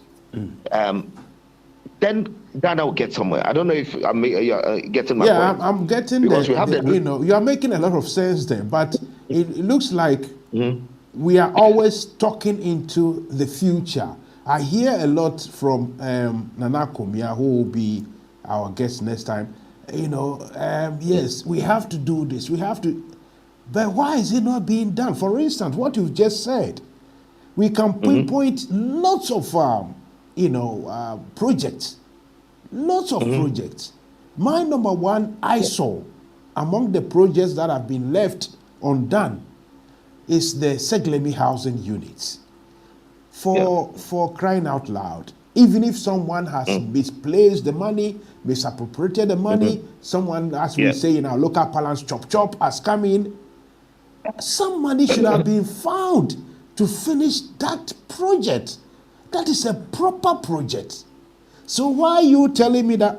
Then Ghana will get somewhere. I don't know if I'm getting my point. Yeah, I'm getting because we have you are making a lot of sense there, but it looks like we are always talking into the future. I hear a lot from Nana Komia, who will be our guest next time. Yes, we have to do this. We have to, but why is it not being done? For instance, what you've just said, we can pinpoint lots of projects, lots of projects. My number one I saw among the projects that have been left undone is the Seglemi housing units. For crying out loud, even if someone has misplaced the money, misappropriated the money, someone, as we say in our local parlance, chop has come in, some money should have been found to finish that project. That is a proper project. So why are you telling me that,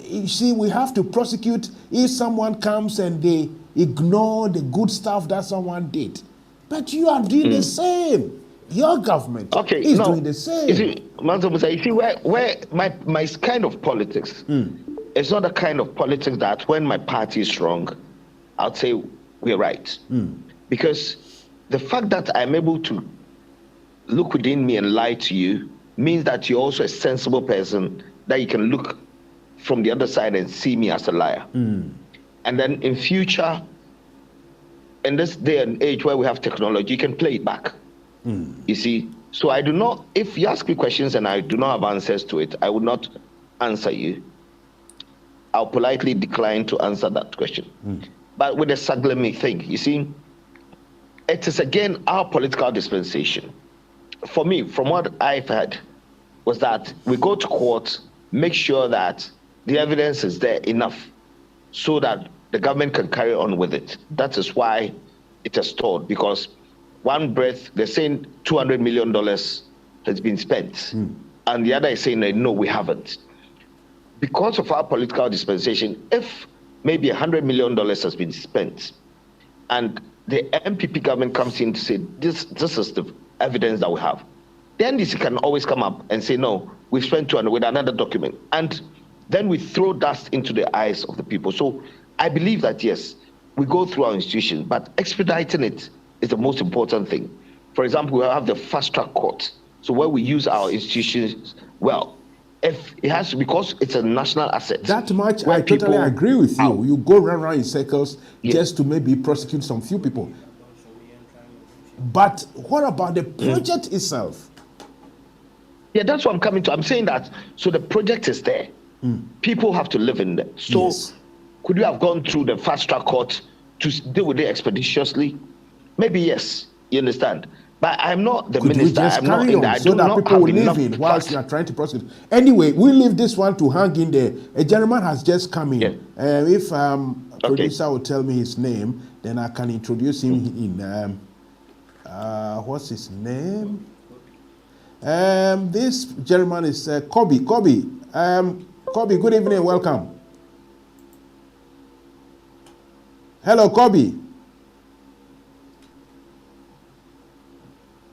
you see, we have to prosecute if someone comes and they ignore the good stuff that someone did? But you are doing the same. Your government is doing the same. You see, Mansa, you see where my kind of politics, it's not the kind of politics that when my party is wrong, I'll say we're right. Because the fact that I'm able to look within me and lie to you means that you're also a sensible person, that you can look from the other side and see me as a liar. And then in future, in this day and age where we have technology, you can play it back. You see, so I do not, if you ask me questions and I do not have answers to it, I would not answer you. I'll politely decline to answer that question. But with the Saglemi thing, you see, it is again our political dispensation. For me, from what I've heard, was that we go to court, make sure that the evidence is there enough so that the government can carry on with it. That is why it is stalled, because one breath, they're saying $200 million has been spent. And the other is saying, no, we haven't. Because of our political dispensation, if maybe $100 million has been spent, and the NPP government comes in to say, this is the evidence that we have, the NDC can always come up and say, no, we've spent 200 with another document. And then we throw dust into the eyes of the people. So I believe that, yes, we go through our institutions, but expediting it is the most important thing. For example, we have the fast track court. So where we use our institutions well. If it has to, because it's a national asset. That much I totally agree with you. You go round in circles just to maybe prosecute some few people. But what about the project itself? Yeah, that's what I'm coming to. I'm saying that, so the project is there. People have to live in there. So could you have gone through the fast track court to deal with it expeditiously? Maybe yes, you understand. But I'm not the minister. I'm not in that. So that people will live in whilst you are trying to prosecute. Anyway, we leave this one to hang in there. A gentleman has just come in. If producer will tell me his name, then I can introduce him in. What's his name? This gentleman is Kobe. Kobe, good evening, welcome. Hello, Kobe.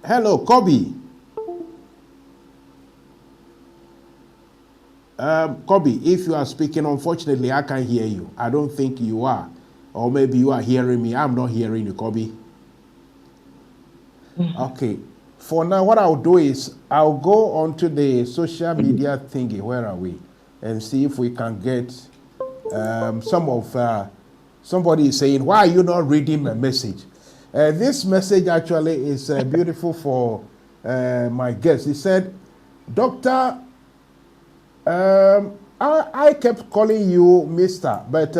Hello, Kobe. Kobe, if you are speaking, unfortunately, I can't hear you. I don't think you are. Or maybe you are hearing me. I'm not hearing you, Kobe. Okay. For now, what I'll do is I'll go onto the social media thingy. Where are we? And see if we can get somebody is saying, why are you not reading my message? This message actually is beautiful for my guest. He said, Doctor, I kept calling you Mr., but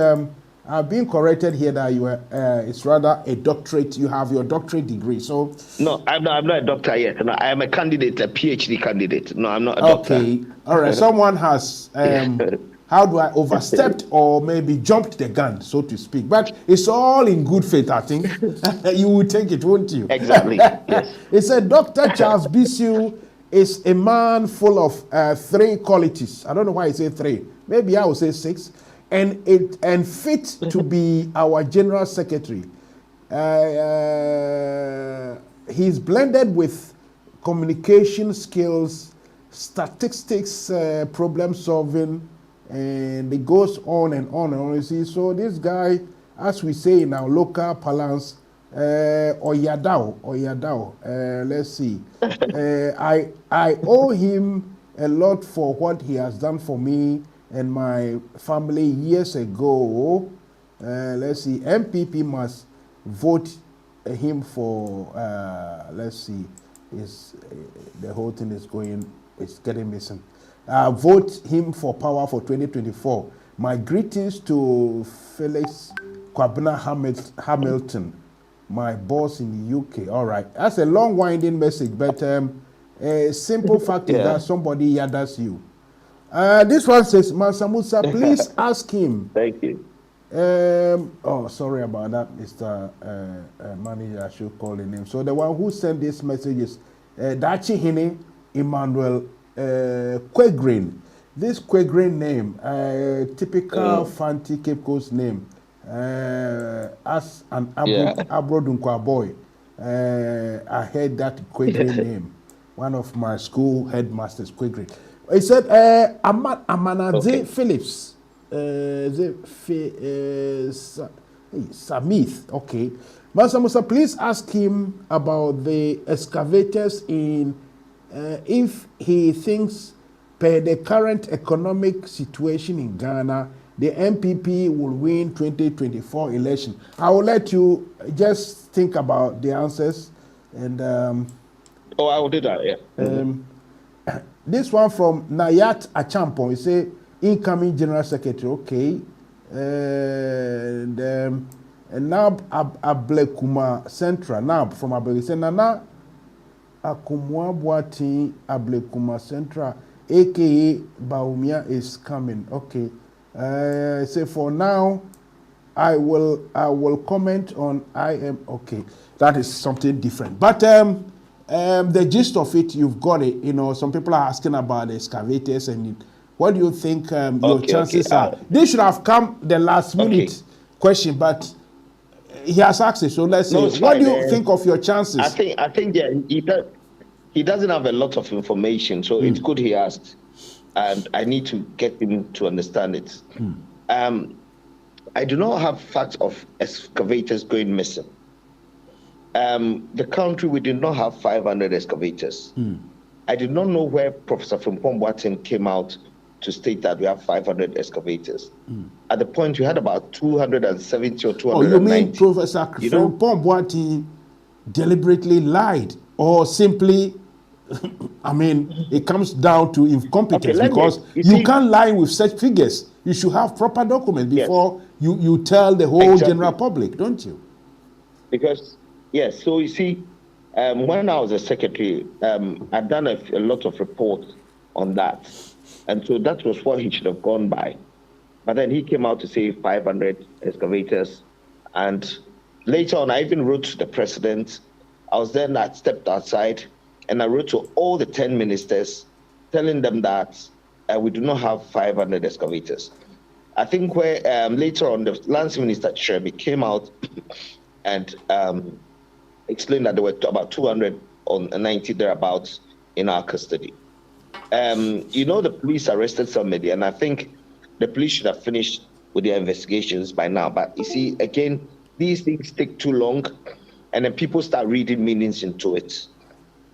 I've been corrected here that you are, it's rather a doctorate. You have your doctorate degree. So no, I'm not a doctor yet. No, I am a candidate, a PhD candidate. No, I'm not a doctor. Okay, all right. Someone has, how do I, overstepped or maybe jumped the gun, so to speak. But it's all in good faith, I think. You will take it, won't you? Exactly, yes. It said, Dr. Charles Bissue is a man full of 3 qualities. I don't know why I say 3. Maybe I will say 6. And fit to be our general secretary. He's blended with communication skills, statistics, problem solving, and it goes on and on and on. You see, so this guy, as we say in our local parlance, Oyadao. Let's see. I owe him a lot for what he has done for me and my family years ago. Let's see. NPP must vote him for. Let's see. The whole thing is going. It's getting missing. Vote him for power for 2024. My greetings to Felix Kwabena Hamilton, my boss in the UK. All right, that's a long winding message, but a simple fact is that somebody yadas you. This one says, Mansa Musa, please ask him. Thank you. Oh, sorry about that, Mr. Manager. I should call the name. So the one who sent this message is Dachi Hine Emmanuel Quegrin. This Quegrin name, typical Fanti Cape Coast name, as an Abrodunkwa boy. I heard that Quegrin name. One of my school headmasters, Quegrin. He said, Amanadze Phillips, Samith, okay. Mansa Musa, please ask him about the excavators in, if he thinks per the current economic situation in Ghana, the NPP will win 2024 election. I will let you just think about the answers. And I will do that, yeah. This one from Nayat Achampon, he say incoming general secretary, okay. And now Ablekuma Central, now from Ablekuma, Nana Akumwa Boati Ablekuma Central, aka Baumia is coming, okay. Say for now, I will comment on okay. That is something different, but the gist of it, you've got it. You know, some people are asking about the excavators, and what do you think your chances are? This should have come the last minute question, but he has asked it. So let's see. What do you think of your chances? I think yeah, he doesn't have a lot of information, so it's good he asked, and I need to get him to understand it. I do not have facts of excavators going missing. The country, we did not have 500 excavators. I did not know where Professor Frimpong Boateng came out to state that we have 500 excavators. At the point, we had about 270 or 290. Oh, you mean Professor Frimpong Boateng deliberately lied, or simply, I mean, it comes down to incompetence, because you can't lie with such figures. You should have proper documents before you tell the whole general public, don't you? Because, yes, so you see, when I was a secretary, I'd done a lot of reports on that. And so that was what he should have gone by. But then he came out to say 500 excavators. And later on, I even wrote to the president. I stepped outside and I wrote to all the 10 ministers, telling them that we do not have 500 excavators. I think where later on, the Lands Minister Sherby came out and explained that there were about 290 thereabouts in our custody. The police arrested somebody, and I think the police should have finished with their investigations by now. But you see, again, these things take too long, and then people start reading meanings into it.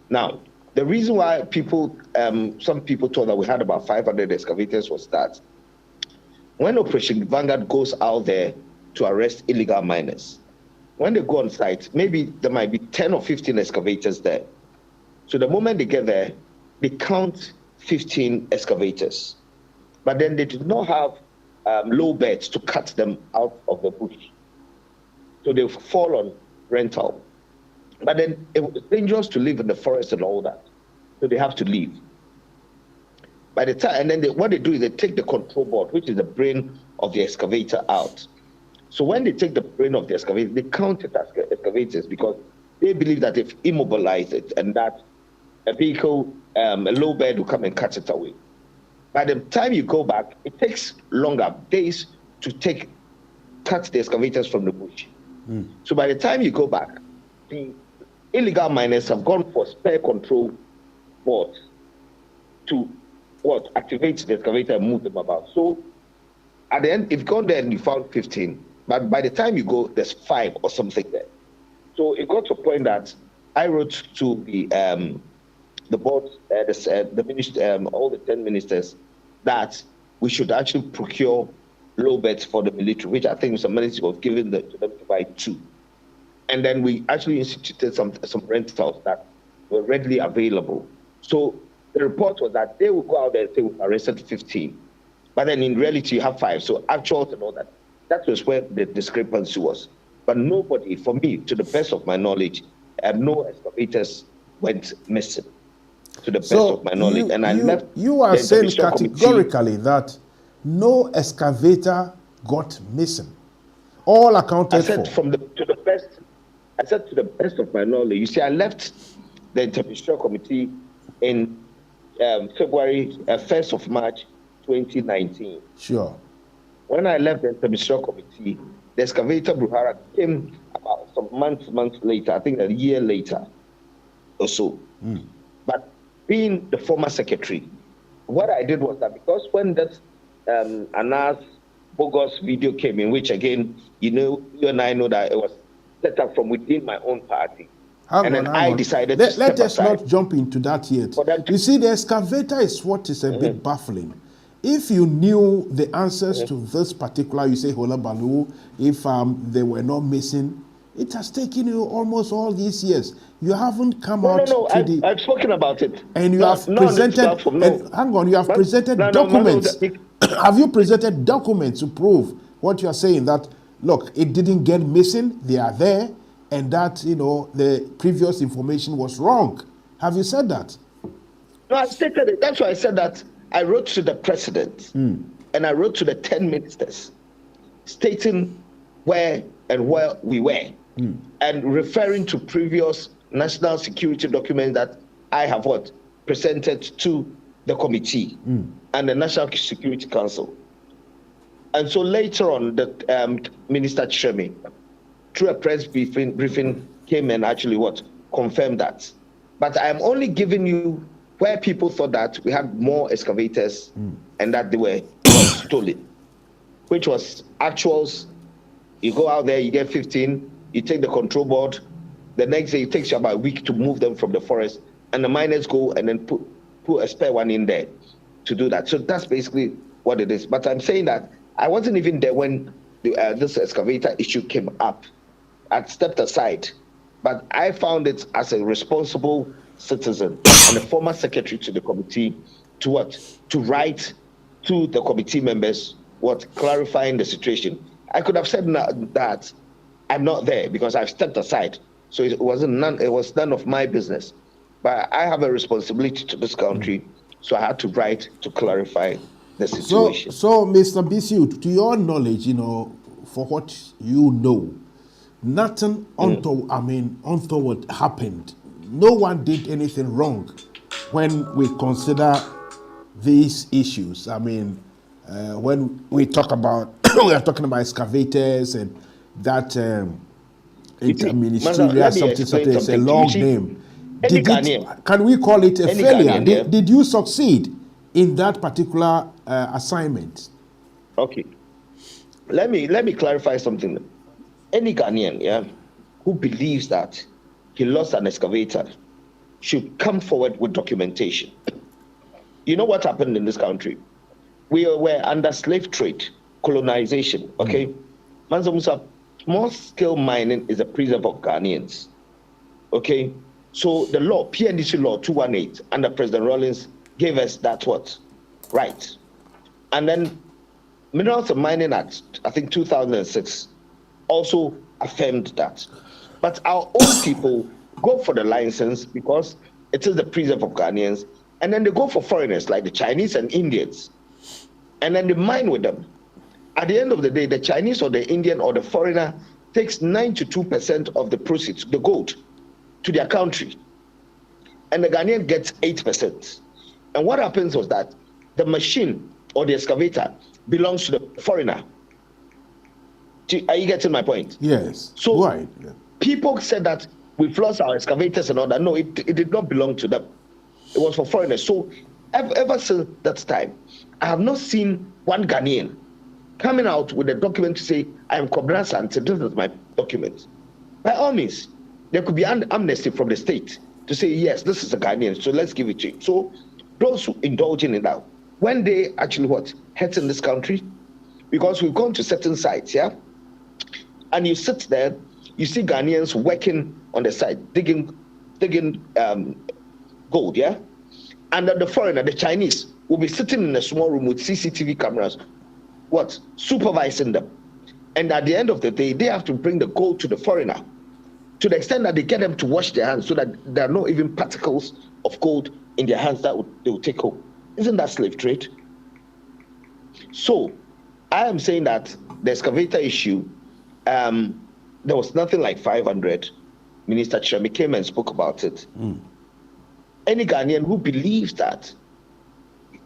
Now, the reason why some people thought that we had about 500 excavators was that when Operation Vanguard goes out there to arrest illegal miners, when they go on site, maybe there might be 10 or 15 excavators there. So the moment they get there, they count 15 excavators. But then they did not have low beds to cut them out of the bush. So they fall on rental. But then it was dangerous to live in the forest and all that. So they have to leave. By the time, and then what they do is they take the control board, which is the brain of the excavator, out. So when they take the brain of the excavator, they count it as excavators because they believe that if immobilize it and that a vehicle, a low bed will come and cut it away. By the time you go back, it takes longer days to cut the excavators from the bush. So by the time you go back, the illegal miners have gone for spare control boards to activate the excavator and move them about. So at the end, if you go there and you found 15, but by the time you go, there's 5 or something there. So it got to a point that I wrote to the board, the minister, all the 10 ministers, that we should actually procure low beds for the military, which I think some ministry was given to them to buy 2. And then we actually instituted some rentals that were readily available. So the report was that they would go out there and say we've arrested 15. But then in reality, you have 5. So actuals and all that. That was where the discrepancy was. But nobody, for me, to the best of my knowledge, no excavators went missing. To the best of my knowledge. You are saying categorically that no excavator got missing. All accounted for. I said to the best of my knowledge. You see, I left the Interministerial Committee in February, 1st of March, 2019. Sure. When I left the Interministerial Committee, the excavator Buhara came about some months later, I think a year later or so. But being the former secretary, what I did was that because when that Anas bogus video came in, which again, you and I know that it was set up from within my own party. I decided to let us not jump into that yet. You see, the excavator is what is a bit baffling. If you knew the answers to this particular, you say Hola Balu, if they were not missing, it has taken you almost all these years. You haven't come out. I've spoken about it. And you have presented. Hang on, you have presented documents. Have you presented documents to prove what you are saying? That look, it didn't get missing. They are there, and that the previous information was wrong. Have you said that? No, I stated it. That's why I said that. I wrote to the president and I wrote to the 10 ministers stating where we were and referring to previous national security documents that I have presented to the committee and the National Security Council. And so later on, the Minister Chemi, through a press briefing, came and actually confirmed that. But I'm only giving you where people thought that we had more excavators and that they were stolen, which was actuals. You go out there, you get 15, you take the control board. The next day, it takes you about a week to move them from the forest, and the miners go and then put a spare one in there to do that. So that's basically what it is. But I'm saying that I wasn't even there when this excavator issue came up. I'd stepped aside, but I found it as a responsible citizen and a former secretary to the committee to what? To write to the committee members clarifying the situation. I could have said that I'm not there because I've stepped aside. So it was none of my business. But I have a responsibility to this country, so I had to write to clarify the situation. So Mr. Bissue, to your knowledge, for what you know, nothing untoward happened. No one did anything wrong when we consider these issues. When we talk about, we are talking about excavators and that interministerial something is a long name. Can we call it a failure? Did you succeed in that particular assignment? Okay. Let me clarify something. Any Ghanaian, who believes that he lost an excavator should come forward with documentation. You know what happened in this country? We were under slave trade, colonization, okay? Mansa Musa, small-scale mining is a preserve of Ghanaians, okay? So the law, PNDC law 218, under President Rawlings, gave us that right. And then Minerals and Mining Act, I think 2006, also affirmed that. But our own people go for the license because it is the preserve of Ghanaians, and then they go for foreigners like the Chinese and Indians, and then they mine with them. At the end of the day, the Chinese or the Indian or the foreigner takes 92% of the proceeds, the gold, to their country, and the Ghanaian gets 8%. And what happens was that the machine or the excavator belongs to the foreigner. Are you getting my point? Yes. So right. People said that we've lost our excavators and all that. No, it did not belong to them. It was for foreigners. So ever since that time, I have not seen one Ghanaian coming out with a document to say, I am Kobra Sante, this is my document. By all means, there could be an amnesty from the state to say, yes, this is a Ghanaian, so let's give it to you. So those who indulge in it now, when they actually hurting this country, because we've gone to certain sites, and you sit there, you see Ghanaians working on the site, digging gold, and the foreigner, the Chinese, will be sitting in a small room with CCTV cameras, supervising them. And at the end of the day, they have to bring the gold to the foreigner, to the extent that they get them to wash their hands so that there are no even particles of gold in their hands that they will take home. Isn't that slave trade? So I am saying that the excavator issue, there was nothing like 500. Minister Chirami came and spoke about it. Any Ghanaian who believes that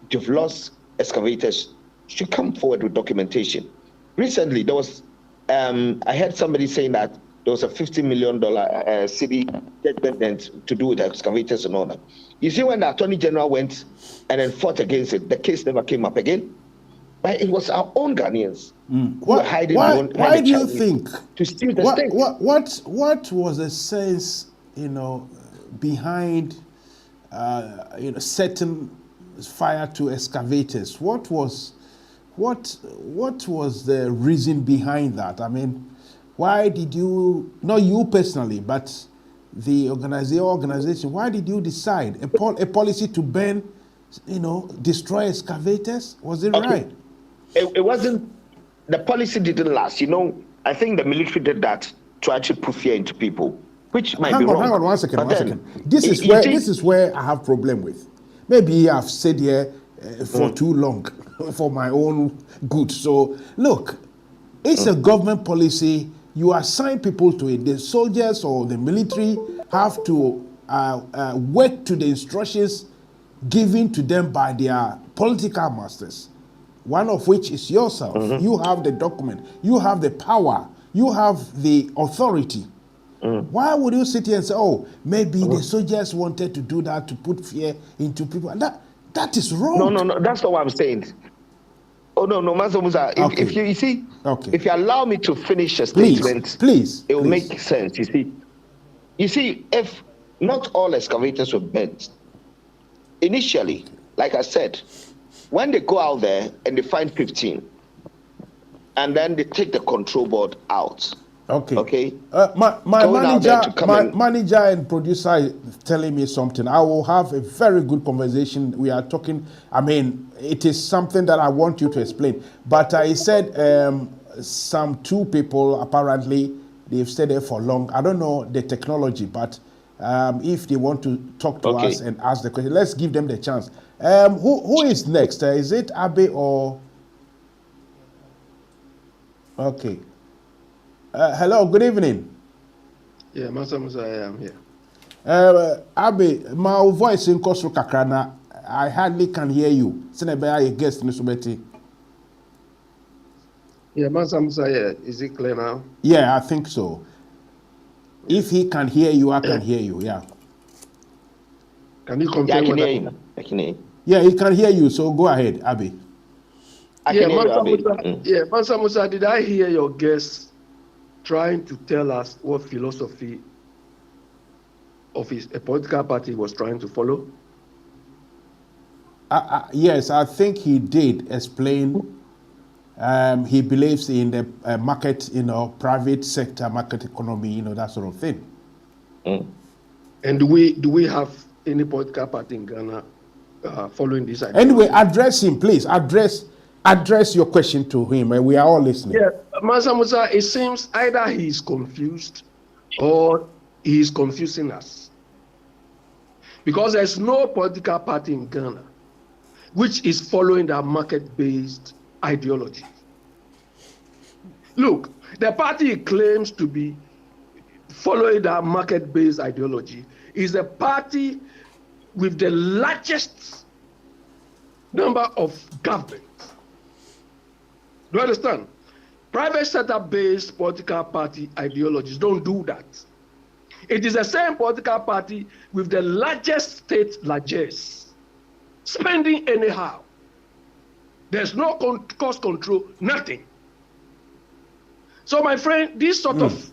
you've lost excavators should come forward with documentation. Recently, there was, I heard somebody saying that there was a $50 million city judgment to do with excavators and all that. You see, when the Attorney General went and then fought against it, the case never came up again. But it was our own Ghanaians who were hiding. Why do you think to steal the state? What was the sense, behind, setting fire to excavators? What was the reason behind that? Why did you, not you personally, but the organization, why did you decide a policy to ban, destroy excavators? Was it right? It wasn't, the policy didn't last. I think the military did that to actually put fear into people, which might be wrong. Hang on one second. This is where I have problem with. Maybe I've stayed here for too long, for my own good. So look, it's a government policy. You assign people to it. The soldiers or the military have to work to the instructions given to them by their political masters, one of which is yourself. You have the document. You have the power. You have the authority Why would you sit here and say, oh, maybe the soldiers wanted to do that to put fear into people? And that is wrong. No. That's not what I'm saying. Oh no, Mansa Musa. If you see, if you allow me to finish a statement, please, it will make sense. You see, if not all excavators were bent initially, like I said, when they go out there and they find 15, and then they take the control board out. Okay. My manager and producer is telling me something. I will have a very good conversation. We are talking. I mean, it is something that I want you to explain. But he said some 2 people apparently they've stayed there for long. I don't know the technology, but if they want to talk to us and ask the question, let's give them the chance. Who is next? Is it Abe or? Okay. Hello, good evening. Yeah, Mansa Musa, I am here. Abe, my voice in Koso Kakrana, I hardly can hear you. Senebe, I guess, Mr. Betty. Yeah, Mansa Musa, yeah. Is it clear now? Yeah, I think so. If he can hear you, I can hear you, yeah. Can you confirm? Yeah, I can hear you. Yeah, he can hear you, so go ahead, Abe. Mansa Musa, did I hear your guest trying to tell us what philosophy of a political party was trying to follow? Yes, I think he did explain. He believes in the market, private sector, market economy, that sort of thing. And do we have any political party in Ghana following this idea? Anyway, address him, please. Address your question to him. We are all listening. Yeah, Mansa Musa, it seems either he is confused or he is confusing us. Because there's no political party in Ghana which is following that market-based ideology. Look, the party he claims to be following that market-based ideology is a party with the largest number of government. Do you understand? Private sector-based political party ideologies don't do that. It is the same political party with the largest state largesse, spending anyhow. There's no cost control, nothing. So, my friend, this sort of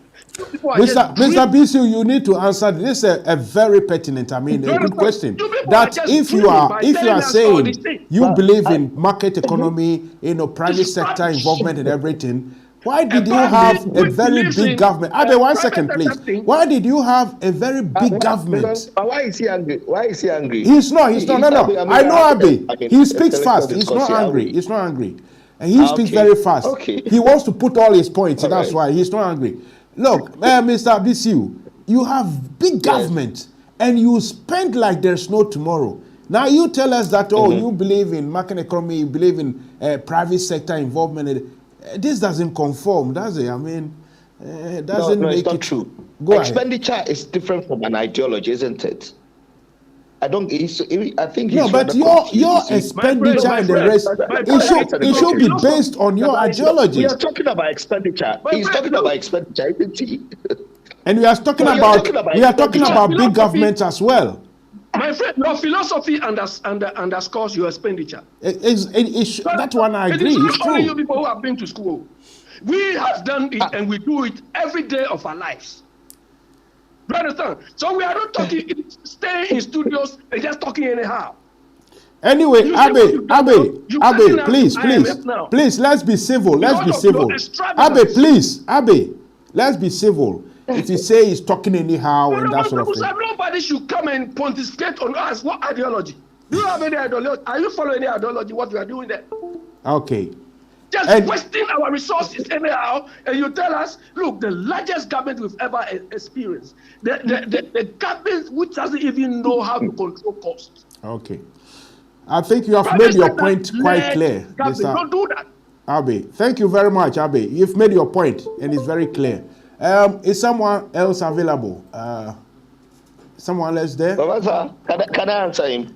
people are Mr. Bissue, you need to answer. This is a very pertinent, a good question. That if you are saying you believe in market economy, private sector involvement and everything, why did you have a very big government? Abe, 1 second, please. Why did you have a very big government? Why is he angry? He's not. No. I know Abe. He speaks fast. He's not angry. And he speaks very fast. He wants to put all his points. That's why he's not angry. Look, Mr. Bissue, you have big government and you spend like there's no tomorrow. Now you tell us that, you believe in market economy, you believe in private sector involvement. This doesn't conform, does it? I mean, doesn't make it's not it true. Go Expenditure ahead. is different from an ideology, isn't it? I think he's no, but your expenditure and the rest, it should be based on your ideology. We are talking about expenditure. He's talking about expenditure, isn't he? And we are talking about big government as well. My friend, your philosophy underscores your expenditure. That one I agree. It is it's not only true. you people who have been to school. We have done it and we do it every day of our lives. Do you understand? So we are not talking, staying in studios and just talking anyhow. Anyway, Abe, please, let's be civil. Abe, please, let's be civil. If you say he's talking anyhow and that sort of thing. Nobody should come and pontificate on us. What ideology? Do you have any ideology? Are you following any ideology? What we are doing there? Okay. Just wasting our resources anyhow, and you tell us, look, the largest government we've ever experienced, the government which doesn't even know how to control costs. Okay. I think you have made your point quite clear. Don't do that. Abe, thank you very much, Abe. You've made your point, and it's very clear. Is someone else available? Someone else there? Mansa, can I answer him?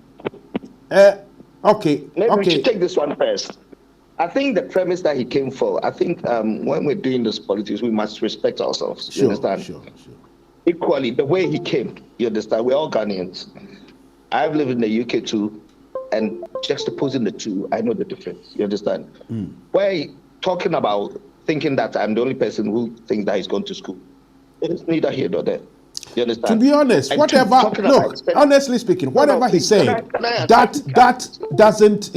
Okay. Maybe we should take this one first. I think the premise that he came for, I think when we're doing this politics, we must respect ourselves. You understand? Sure. equally the way he came. You understand? We're all Ghanaians. I've lived in the UK too, and juxtaposing the two, I know the difference. You understand? We're talking about thinking that I'm the only person who thinks that he's gone to school. It's neither here nor there. You understand? To be honest, And whatever, talking look, about- honestly speaking, whatever he please, said, can I that doesn't,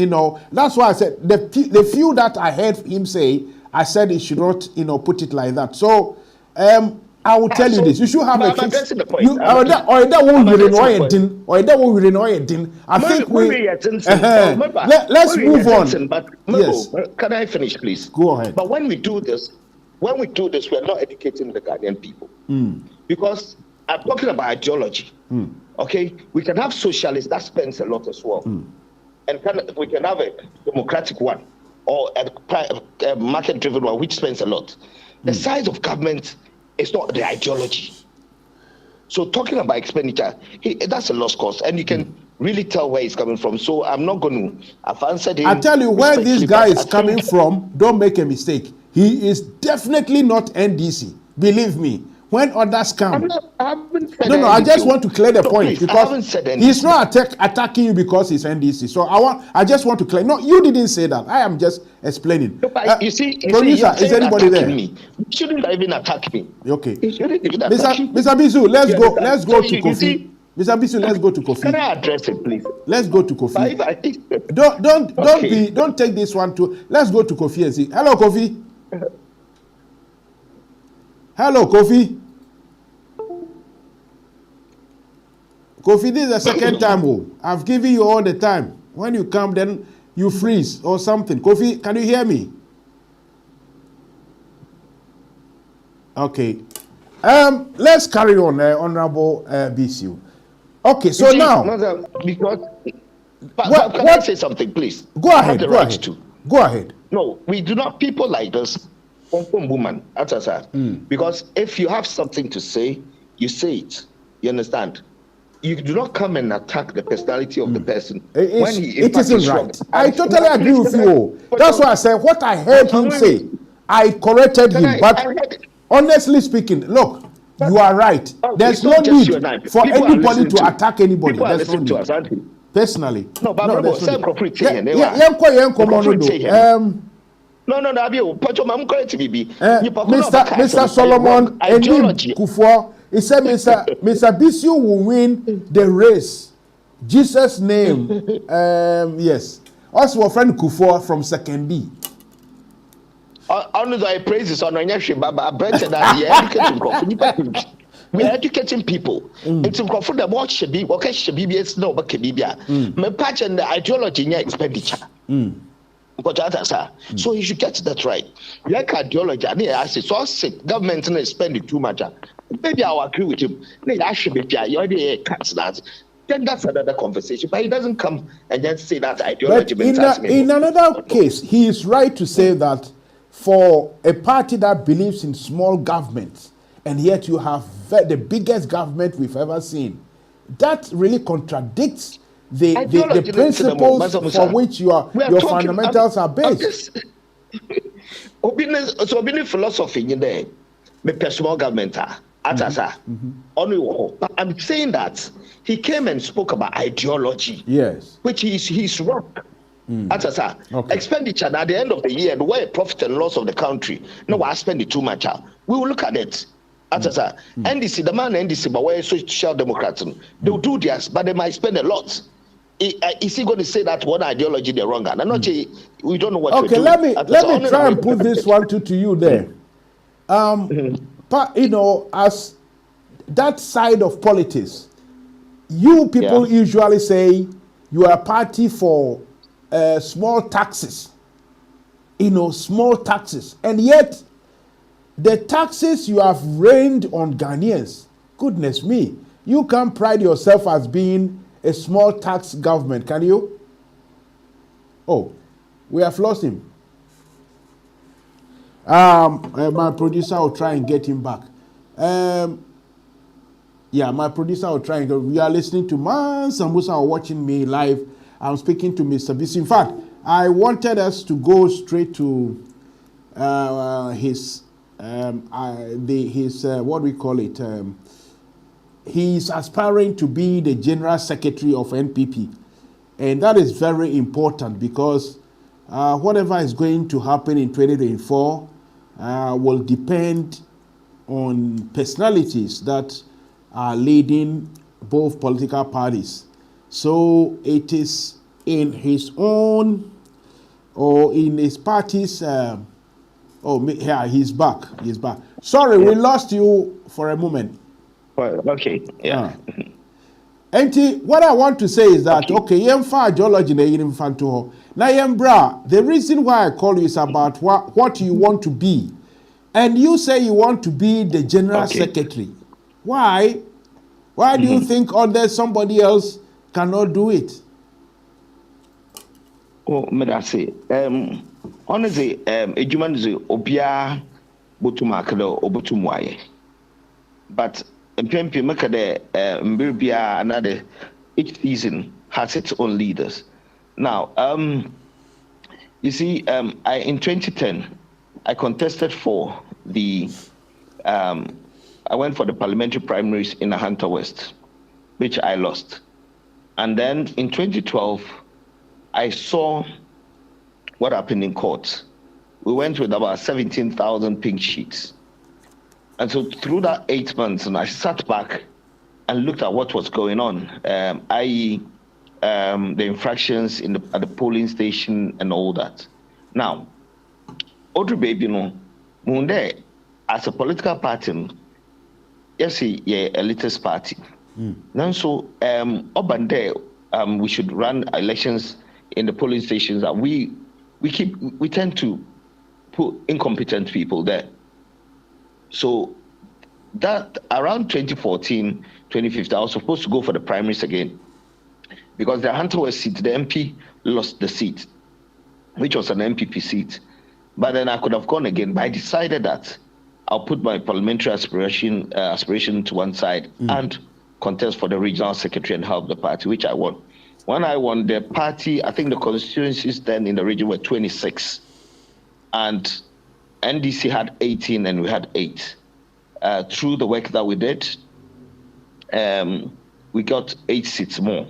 that's why I said the few that I heard him say, I said he should not, put it like that. So, I will tell you this: you should have I'm a fix. addressing the point. You, I'm or that won't I'm really addressing the point. din, or that won't really din. I think let's move on. But Yes. can I finish, please? Go ahead. But when we do this, we're not educating the Ghanaian people. Because I'm talking about ideology. Okay, we can have socialists that spends a lot as well, and we can have a democratic one or a market-driven one which spends a lot. The size of government is not the ideology. So talking about expenditure, that's a lost cause, and you can really tell where he's coming from. So I'm not going to. I've answered him. I tell you where this guy is I think- coming from. Don't make a mistake. He is definitely not NDC. Believe me. When others come, I haven't said no, I just anything. want to clear the No, point please, I haven't because said he's anything. not attacking you because he's NDC. So I just want to clear. No, you didn't say that. I am just explaining. No, but you see, producer, you're is anybody there? me. You shouldn't even attack me. Okay, You shouldn't even attack me. Mr. Bissue, let's You go. understand? Let's go So to you Kofi. see- Mr. Bissue, let's go to Can Kofi. I address it, please? Let's go to But Kofi. if I Don't take this one too. Let's go to Kofi and see. Hello, Kofi. Hello, Kofi. Kofi, this is the second time. Oh, I've given you all the time. When you come, then you freeze or something. Kofi, can you hear me? Okay. Let's carry on, Honorable Bissue. Okay, so now, because What- can I say something, please? go I have ahead. the Go right ahead. to. Go ahead. No, we do not. People like this, woman, because if you have something to say, you say it. You understand? You do not come and attack the personality of the person It isn't right. I totally agree with you. That's why I said what I heard him say. I corrected him, but honestly speaking, look, you are right. There's It's no not just you and I. need for People are anybody listening to attack anybody. People are There's no listening to need. us, aren't they? Personally. No, but bro, there's no Sam need. Crawford say here, they Yeah, were. yeah, yeah, No, Abio, Pacho, I'm correct, BB. Mr. Solomon ideology. Kufuor, he said Mr. Bissue will win the race. Jesus' name. Yes. Also, our friend Kufuor from Second B. Honestly, I praise this on Baba. I bet that we are educating people. It's in Crawford that what should be, what should be, yes, no, but Kibibia. My patch and the ideology in your expenditure. So you should get that right. Like ideology, I say, so sick, government is spending too much. Maybe I'll agree with him. I should be, you already cuts that. Then that's another conversation. But he doesn't come and then say that ideology. But in another case, he is right to say that for a party that believes in small governments, and yet you have the biggest government we've ever seen, that really contradicts the principles for which your fundamentals are based. So, philosophy in there, the small government, but I'm saying that he came and spoke about ideology, yes, which he's wrong. Okay. Expenditure at the end of the year, the way profit and loss of the country. No, I spend it too much. We will look at it. NDC, the man NDC, but where social democrats, they will do this, but they might spend a lot. Is he going to say that one ideology they're wrong? I'm not saying we don't know what. Okay, let me try and put this one to you there. As that side of politics, you people usually say you are a party for small taxes. Small taxes, and yet the taxes you have rained on Ghanaians, goodness me, you can't pride yourself as being a small tax government, can you? Oh, we have lost him. My producer will try and get him back. My producer will try and go. We are listening to Mansa or watching me live. I'm speaking to Mr. Bissue. In fact, I wanted us to go straight to his what do we call it? he's aspiring to be the General Secretary of NPP. And that is very important because whatever is going to happen in 2024 will depend on personalities that are leading both political parties. So it is in his own or in his party's yeah, he's back. He's back. Sorry, we lost you for a moment. Okay, yeah. And what I want to say is that, okay, geology now, the reason why I call you is about what you want to be. And you say you want to be the General Secretary. Why? Why do you think somebody else cannot do it? Oh, say, honestly, Ejumanzi Obia Butumakado Obutumwaye. But NPP Makade Mbibia another each season has its own leaders. Now, you see, in 2010 I contested for the I went for the parliamentary primaries in Ahanta West, which I lost. And then in 2012 I saw what happened in court. We went with about 17,000 pink sheets. And so through that 8 months, and I sat back and looked at what was going on, i.e. The infractions at the polling station and all that. Now, Audrey Baby, Munde, as a political party, yes, yeah, elitist party. Now, so Obande, we should run elections in the polling stations that we tend to put incompetent people there. So that around 2014, 2015, I was supposed to go for the primaries again because the Hunter West seat, the MP lost the seat, which was an NPP seat. But then I could have gone again, but I decided that I'll put my parliamentary aspiration to one side and contest for the regional secretary and help the party, which I won. When I won, the party, I think the constituencies then in the region were 26. And NDC had 18 and we had 8. Through the work that we did, we got 8 seats more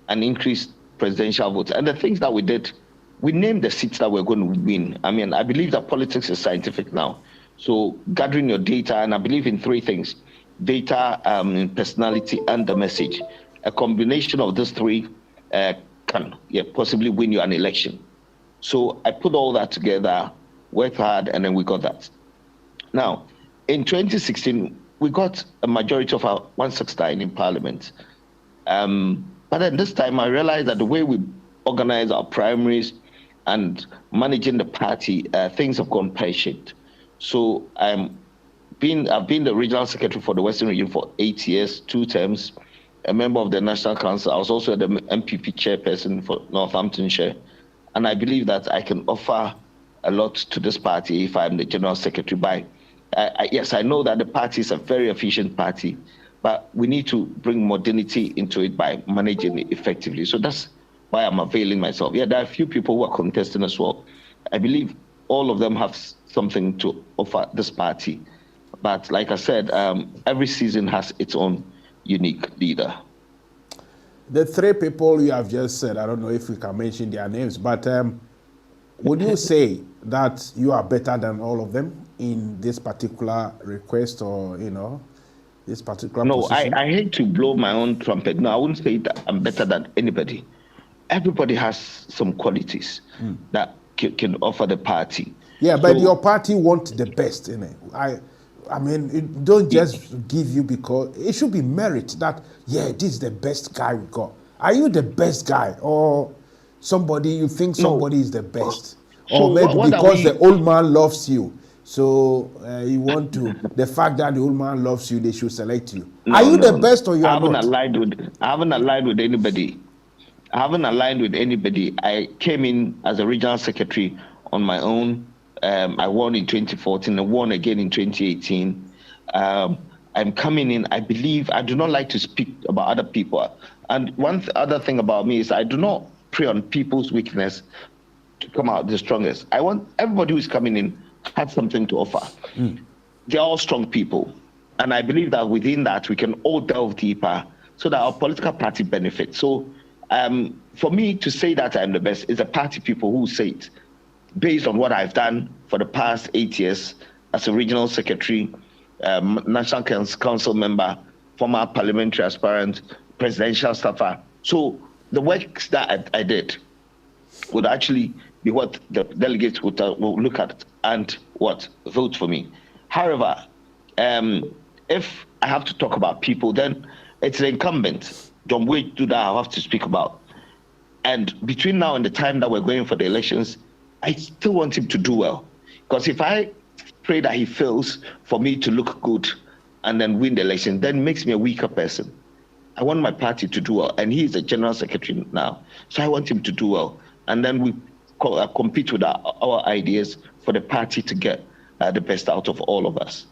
and increased presidential votes. And the things that we did, we named the seats that we're going to win. I mean, I believe that politics is scientific now. So gathering your data, and I believe in 3 things: data, personality, and the message. A combination of these 3 can possibly win you an election. So I put all that together, worked hard, and then we got that. Now, in 2016, we got a majority of our 169 in Parliament. But then this time I realized that the way we organize our primaries and managing the party, things have gone pear-shaped. So I've been the regional secretary for the Western region for 8 years, 2 terms, a member of the National Council. I was also the NPP chairperson for Northamptonshire. And I believe that I can offer a lot to this party if I'm the general secretary. Yes, I know that the party is a very efficient party, but we need to bring modernity into it by managing it effectively. So that's why I'm availing myself. Yeah, there are a few people who are contesting as well. I believe all of them have something to offer this party. But like I said, every season has its own unique leader. The 3 people you have just said, I don't know if we can mention their names, but would you say that you are better than all of them in this particular request or, this particular position? No, I hate to blow my own trumpet. No, I wouldn't say that I'm better than anybody. Everybody has some qualities that can offer the party. Yeah, but your party wants the best, innit? I mean, it don't just give you because it should be merit that, this is the best guy we got. Are you the best guy or somebody you think somebody is the best? Or maybe because the old man loves you. So you want to, the fact that the old man loves you, they should select you. Are you the best or you are not? I haven't aligned with anybody. I came in as a regional secretary on my own. I won in 2014 and won again in 2018. I'm coming in, I believe, I do not like to speak about other people. And one other thing about me is I do not prey on people's weakness to come out the strongest. I want everybody who's coming in had something to offer. They're all strong people. And I believe that within that, we can all delve deeper so that our political party benefits. So for me to say that I'm the best is the party people who say it, based on what I've done for the past 8 years as a regional secretary, national council member, former parliamentary aspirant, presidential staffer. So the works that I did would actually be what the delegates will look at and vote for me. However, if I have to talk about people, then it's the incumbent, John Wade Duda, I have to speak about. And between now and the time that we're going for the elections, I still want him to do well. Because if I pray that he fails for me to look good and then win the election, then it makes me a weaker person. I want my party to do well. And he is the general secretary now. So I want him to do well. And then we compete with our ideas for the party to get the best out of all of us.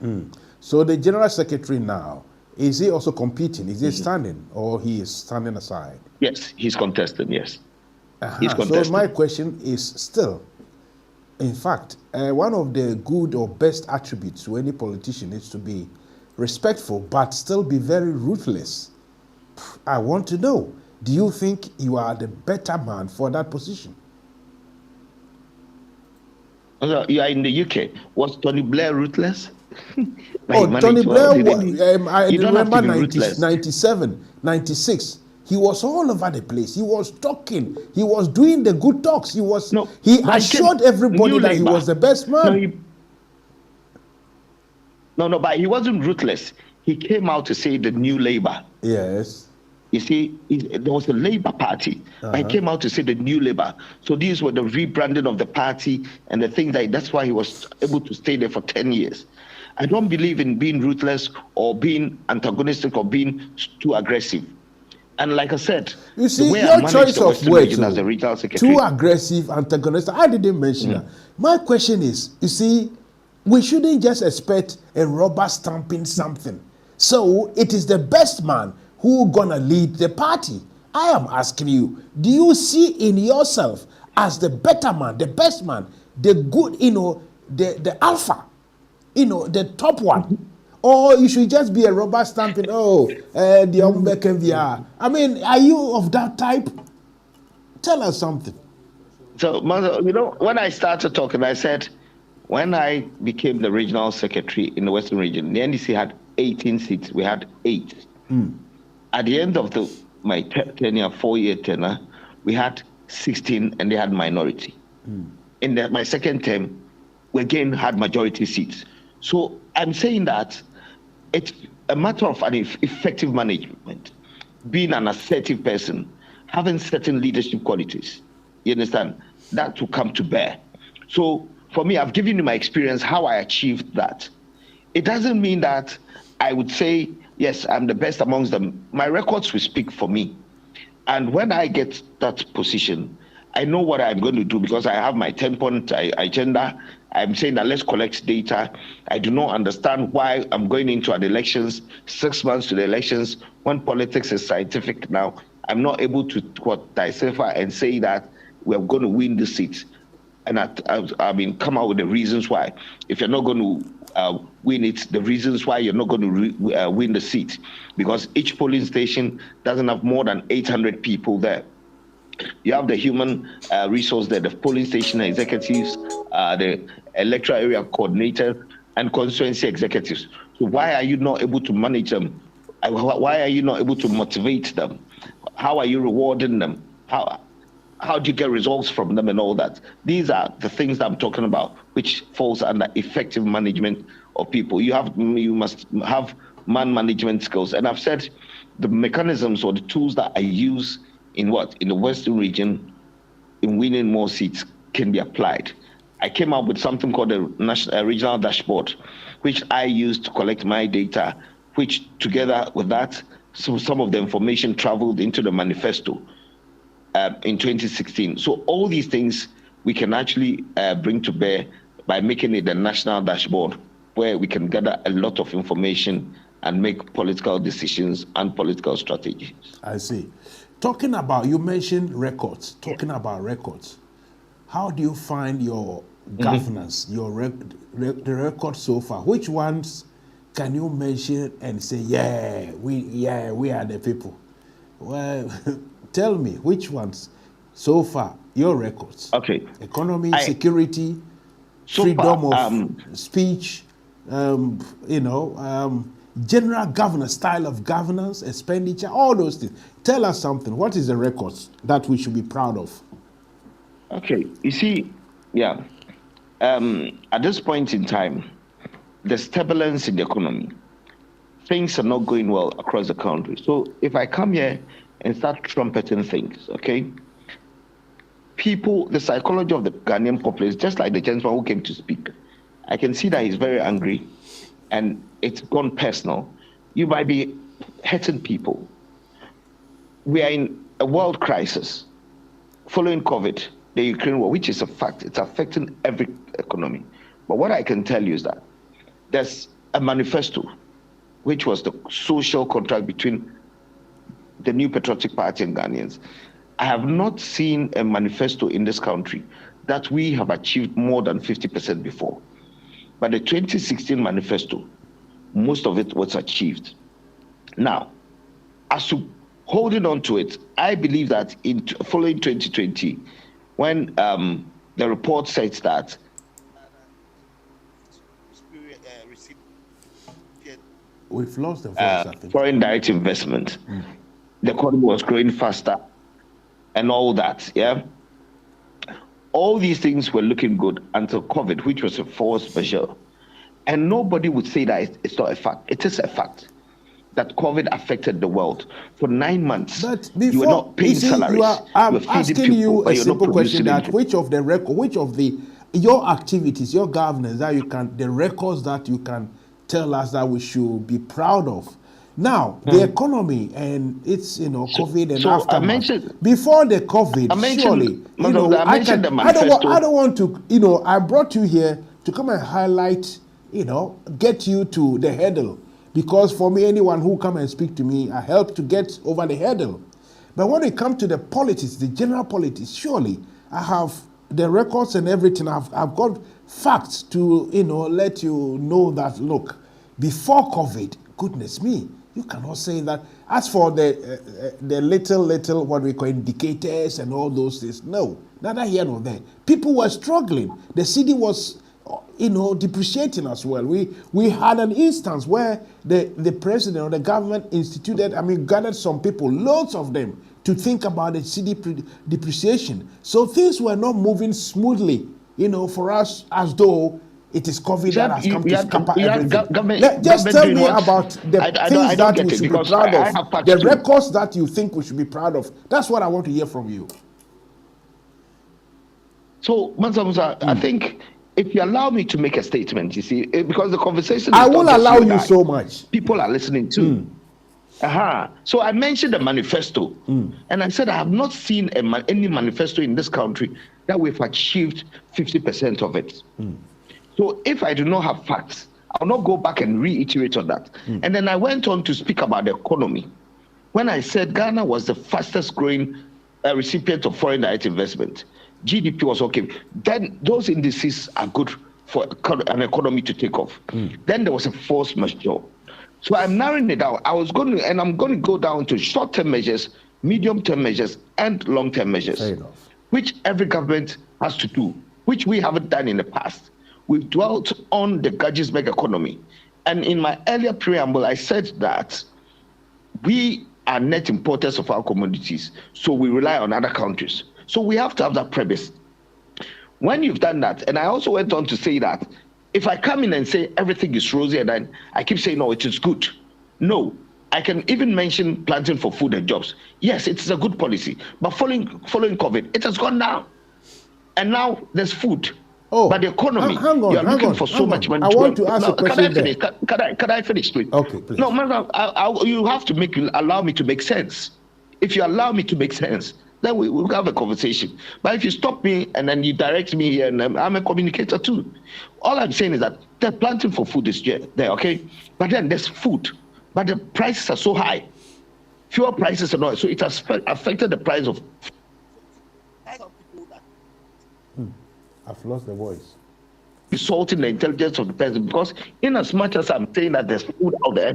So the general secretary now, is he also competing? Is he standing, or he is standing aside? Yes, he's contesting, yes. He's contesting. So my question is still, in fact, one of the good or best attributes to any politician is to be respectful, but still be very ruthless. I want to know, do you think you are the better man for that position? You are in the UK. Was Tony Blair ruthless? Tony Blair, I remember 97, 96. He was all over the place. He was talking. He was doing the good talks. He assured everybody that he was the best man. But he wasn't ruthless. He came out to say the new Labour. Yes. You see, there was a Labour Party. But he came out to say the new Labour. So these were the rebranding of the party and the things that's why he was able to stay there for 10 years. I don't believe in being ruthless or being antagonistic or being too aggressive. And like I said, you see, your choice of words, as a regional secretary, too aggressive, antagonistic, I didn't mention that. My question is, you see, we shouldn't just expect a rubber stamping something. So it is the best man who gonna lead the party. I am asking you, do you see in yourself as the better man, the best man, the good, the alpha, the top one? Or you should just be a rubber stamping, I mean, are you of that type? Tell us something. So, when I started talking, I said, when I became the regional secretary in the Western region, the NDC had 18 seats. We had 8. At the end of my tenure, 4-year tenure, we had 16 and they had minority. In my second term, we again had majority seats. So I'm saying that it's a matter of an effective management, being an assertive person, having certain leadership qualities. You understand? That will come to bear. So for me, I've given you my experience, how I achieved that. It doesn't mean that I would say, yes, I'm the best amongst them. My records will speak for me. And when I get that position, I know what I'm going to do because I have my 10-point agenda. I'm saying that let's collect data. I do not understand why I'm going into an elections, 6 months to the elections, when politics is scientific now. I'm not able to decipher and say that we're going to win the seat. And come out with the reasons why. If you're not going to win it, the reasons why you're not going to win the seat. Because each polling station doesn't have more than 800 people there. You have the human resource there, the polling station executives, the electoral area coordinators, and constituency executives. So why are you not able to manage them? Why are you not able to motivate them? How are you rewarding them? How do you get results from them and all that? These are the things that I'm talking about, which falls under effective management of people. You must have man management skills. And I've said the mechanisms or the tools that I use in the Western region in winning more seats can be applied. I came up with something called a regional dashboard, which I used to collect my data, which together with that, some of the information traveled into the manifesto in 2016. So all these things we can actually bring to bear by making it a national dashboard where we can gather a lot of information and make political decisions and political strategies. I see. Talking about, you mentioned records, about records. How do you find your governance, the record so far? Which ones can you mention and say, yeah, we are the people? Well, tell me which ones so far, your records. Okay. Economy, security, so freedom far, of speech, general governance, style of governance, expenditure, all those things. Tell us something. What is the records that we should be proud of? Okay, you see, yeah, at this point in time, there's turbulence in the economy. Things are not going well across the country. So if I come here and start trumpeting things, okay, people, the psychology of the Ghanaian populace, just like the gentleman who came to speak, I can see that he's very angry and it's gone personal. You might be hurting people. We are in a world crisis following COVID, the Ukraine war, which is a fact. It's affecting every economy. But what I can tell you is that there's a manifesto, which was the social contract between the New Patriotic Party and Ghanaians. I have not seen a manifesto in this country that we have achieved more than 50% before. But the 2016 manifesto, most of it was achieved. Now, as to holding on to it, I believe that in following 2020, when the report says that we've lost the voice, I think. Foreign direct investment, the economy was growing faster and all that, yeah? All these things were looking good until COVID, which was a force majeure. And nobody would say that it's not a fact. It is a fact that COVID affected the world. For 9 months, but before, you were not paying salaries. I'm asking you a simple question that which of your activities, your governance, that you can, the records that you can tell us that we should be proud of. Now, the economy and it's, COVID and aftermath. Before the COVID, surely, I don't want to, I brought you here to come and highlight, get you to the hurdle. Because for me, anyone who come and speak to me, I help to get over the hurdle. But when it comes to the politics, the general politics, surely I have the records and everything. I've got facts to, let you know that, look, before COVID, goodness me, you cannot say that. As for the little, what we call indicators and all those things, no, neither here nor there. People were struggling. The city was, depreciating as well. We had an instance where the president or the government gathered some people, loads of them, to think about the city depreciation. So things were not moving smoothly, for us, as though it is COVID that has come to scupper everything. Just tell me about the things that we should be proud of, the records that you think we should be proud of. That's what I want to hear from you. So, Mansa, I think if you allow me to make a statement, you see, because the conversation I will allow you so much. People are listening too. So I mentioned the manifesto, and I said I have not seen any manifesto in this country that we've achieved 50% of it. So if I do not have facts, I'll not go back and reiterate on that. And then I went on to speak about the economy. When I said Ghana was the fastest growing recipient of foreign direct investment, GDP was okay, then those indices are good for an economy to take off. Then there was a force majeure. So I'm narrowing it down. I'm going to go down to short-term measures, medium-term measures, and long-term measures, which every government has to do, which we haven't done in the past. We've dwelt on the Gaggisberg economy. And in my earlier preamble, I said that we are net importers of our commodities, so we rely on other countries. So we have to have that premise. When you've done that, and I also went on to say that if I come in and say everything is rosy and then I keep saying, no, it is good. No, I can even mention planting for food and jobs. Yes, it's a good policy, but following COVID, it has gone down. And now there's food. But the economy, you're looking for so much money. I want to ask a question. Can I finish, please? Okay, please. No, man, you have to allow me to make sense. If you allow me to make sense, then we'll have a conversation. But if you stop me and then you direct me here, and I'm a communicator too. All I'm saying is that the planting for food is there, okay? But then there's food, but the prices are so high. Fuel prices are not, so it has affected the price of. I've lost the voice. insulting the intelligence of the person, because in as much as I'm saying that there's food out there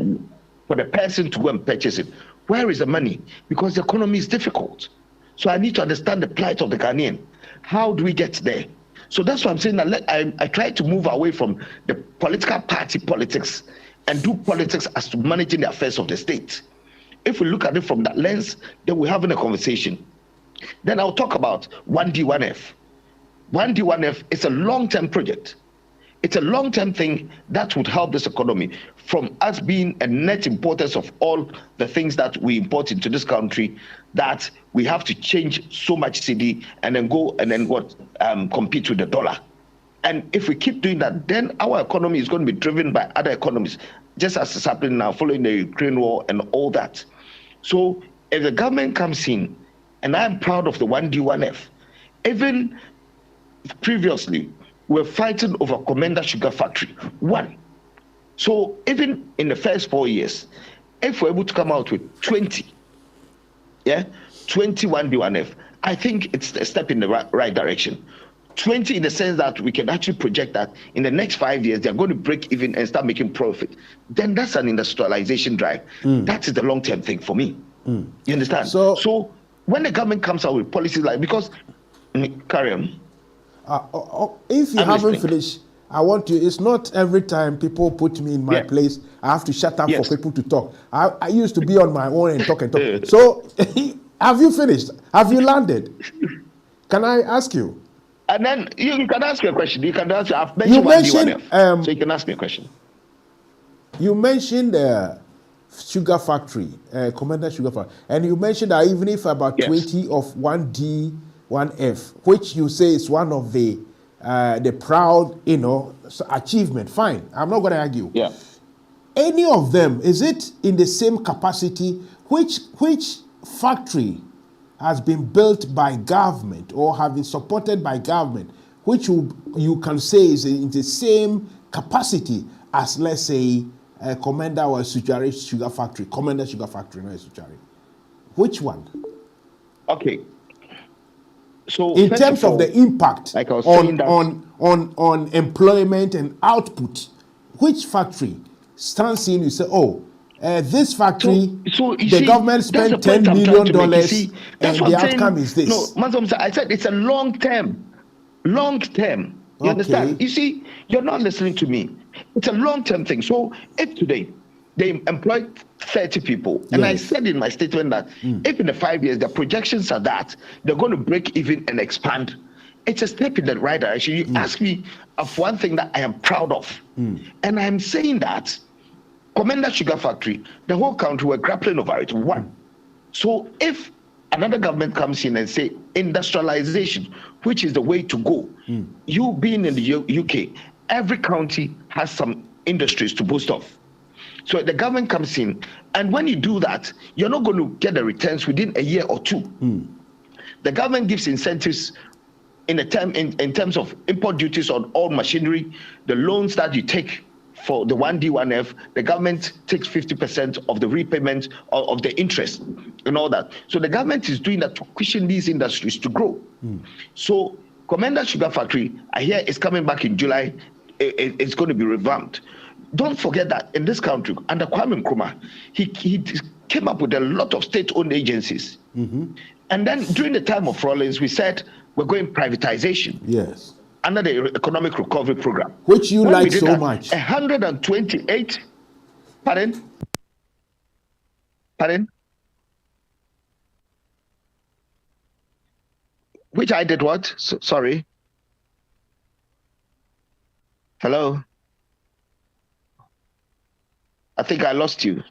for the person to go and purchase it, where is the money? Because the economy is difficult. So I need to understand the plight of the Ghanaian. How do we get there? So that's why I'm saying that I try to move away from the political party politics and do politics as to managing the affairs of the state. If we look at it from that lens, then we're having a conversation. Then I'll talk about 1D, 1F. 1D, 1F is a long-term project. It's a long-term thing that would help this economy from us being a net importers of all the things that we import into this country, that we have to change so much cedi and then go and then compete with the dollar. And if we keep doing that, then our economy is going to be driven by other economies, just as is happening now following the Ukraine war and all that. So if the government comes in, and I'm proud of the 1D, 1F, even previously, we're fighting over Commander Sugar Factory. One. So even in the first 4 years, if we're able to come out with 20, 21 D1F, I think it's a step in the right direction. 20 in the sense that we can actually project that in the next 5 years, they're going to break even and start making profit. Then that's an industrialization drive. That is the long-term thing for me. You understand? So when the government comes out with policies like, because, carry on. If you haven't finished, I want to. It's not every time people put me in my place, I have to shut up for people to talk. I used to be on my own and talk and talk. So, have you finished? Have you landed? Can I ask you? And then you can ask me a question. You can answer. I've mentioned so you can ask me a question. You mentioned sugar factory, Commander Sugar Factory, and you mentioned that even if about 20 of 1D. 1F, which you say is one of the proud, achievement. Fine, I'm not going to argue. Yeah. Any of them, is it in the same capacity? Which factory has been built by government or have been supported by government, which you can say is in the same capacity as, let's say, Commander or Suchari Sugar Factory, Commander Sugar Factory, not Suchari? Which one? Okay. So in terms of the impact like on employment and output, which factory stands in? You say, this factory, the government spent $10 million, and the outcome is this. No, Mansa, I said it's a long term. Long term. You understand? You see, you're not listening to me. It's a long term thing. So if today they employ 30 people, and I said in my statement that if in the 5 years the projections are that they're going to break even and expand, it's a step in the right direction. You ask me of one thing that I am proud of, and I'm saying that Commander Sugar Factory, the whole country were grappling over it. One. So if another government comes in and say industrialization, which is the way to go, you being in the UK, every county has some industries to boast of. So the government comes in, and when you do that, you're not going to get the returns within a year or two. The government gives incentives in terms of import duties on all machinery, the loans that you take for the 1D, 1F, the government takes 50% of the repayment of the interest and all that. So the government is doing that to cushion these industries to grow. So Commander Sugar Factory, I hear, is coming back in July. It's going to be revamped. Don't forget that in this country, under Kwame Nkrumah, he came up with a lot of state-owned agencies. And then during the time of Rawlings, we said we're going privatization. Yes. Under the Economic Recovery Program. Which you like so much. 128. Pardon? Which I did what? Sorry. Hello? I think I lost you.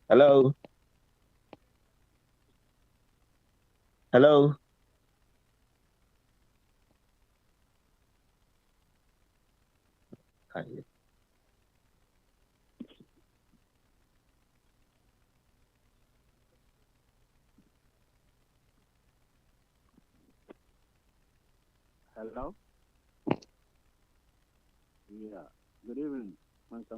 Hello? Hello? Hello? Yeah. Good evening, Mansa.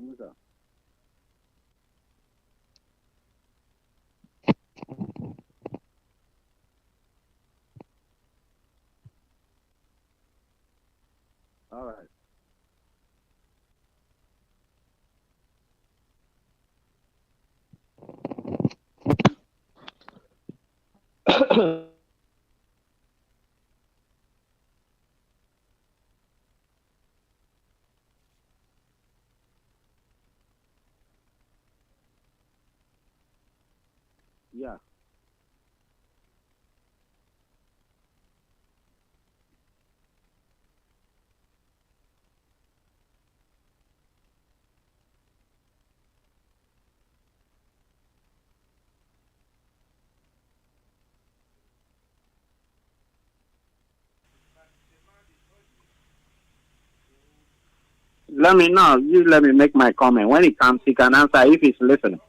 All right. Yeah. Let me know. You let me make my comment. When it comes, he can answer if he's listening.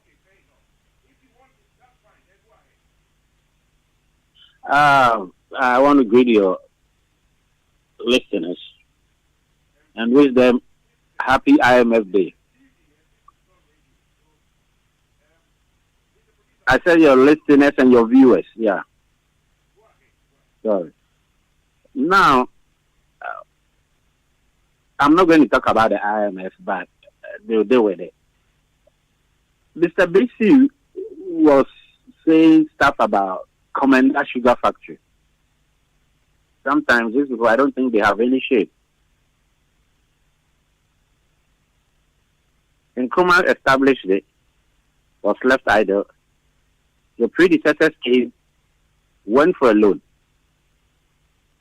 I want to greet your listeners and wish them happy IMF Day. I said your listeners and your viewers. Yeah. Sorry. Now, I'm not going to talk about the IMF, but they'll deal with it. Mr. Bissue was saying stuff about Commander Sugar Factory. Sometimes these people, I don't think they have any shape. Nkrumah established it, was left idle. Your predecessors came, went for a loan,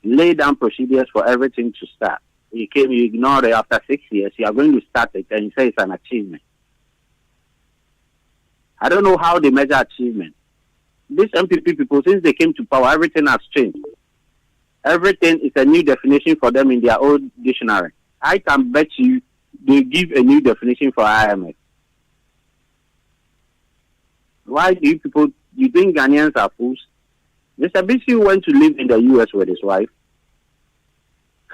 laid down procedures for everything to start. You came, you ignored it. After 6 years, you are going to start it, and you say it's an achievement. I don't know how they measure achievement. These NPP people, since they came to power, everything has changed. Everything is a new definition for them in their own dictionary. I can bet you they give a new definition for IMF. Why do you people, you think Ghanaians are fools? Mr. Bissue went to live in the US with his wife.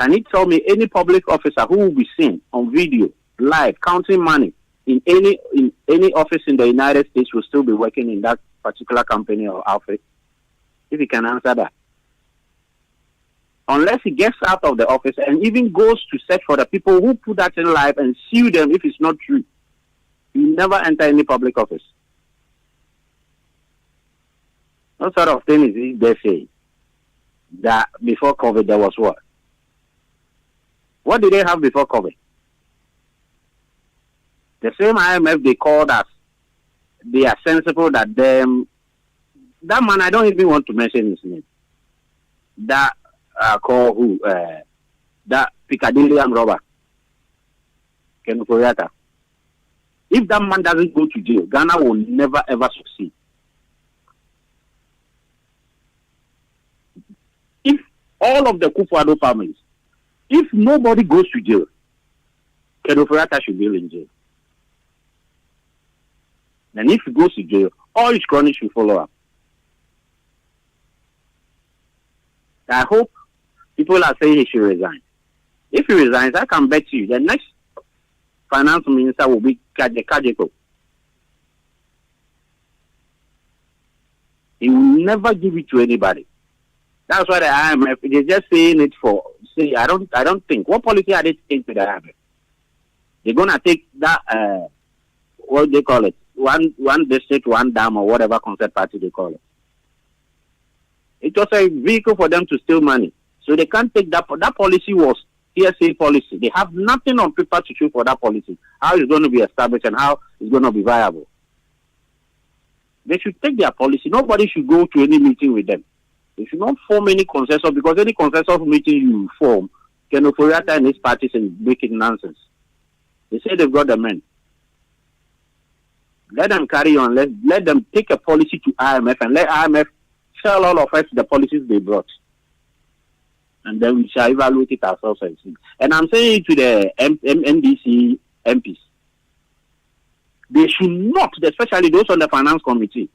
Can you tell me any public officer who will be seen on video, live, counting money in any office in the United States will still be working in that particular company or outfit? If he can answer that. Unless he gets out of the office and even goes to search for the people who put that in live and sue them if it's not true, he never enter any public office. What sort of thing is it they say? That before COVID there was what? What did they have before COVID? The same IMF they called us. They are sensible that them. That man, I don't even want to mention his name. That call who? That Piccadilly robber. Ken Koreata. If that man doesn't go to jail, Ghana will never ever succeed. If all of the Kufuor families, if nobody goes to jail, Ken Koreata should be in jail. And if he goes to jail, all his cronies should follow up. I hope people are saying he should resign. If he resigns, I can bet you the next finance minister will be Kajeko. He will never give it to anybody. That's why the IMF, they're just saying it for, say, I don't think. What policy are they taking to the IMF? They're going to take that, what do they call it? One district, one dam, or whatever concept party they call it. It was a vehicle for them to steal money. So they can't take that. That policy was TSA policy. They have nothing on paper to show for that policy. How it's going to be established and how it's going to be viable. They should take their policy. Nobody should go to any meeting with them. They should not form any consensus, because any consensus meeting you form, Ken Koreata and his parties and making nonsense. They say they've got the men. Let them carry on. Let them take a policy to IMF and let IMF tell all of us the policies they brought. And then we shall evaluate it ourselves and see. And I'm saying to the NDC MPs, they should not, especially those on the finance committee,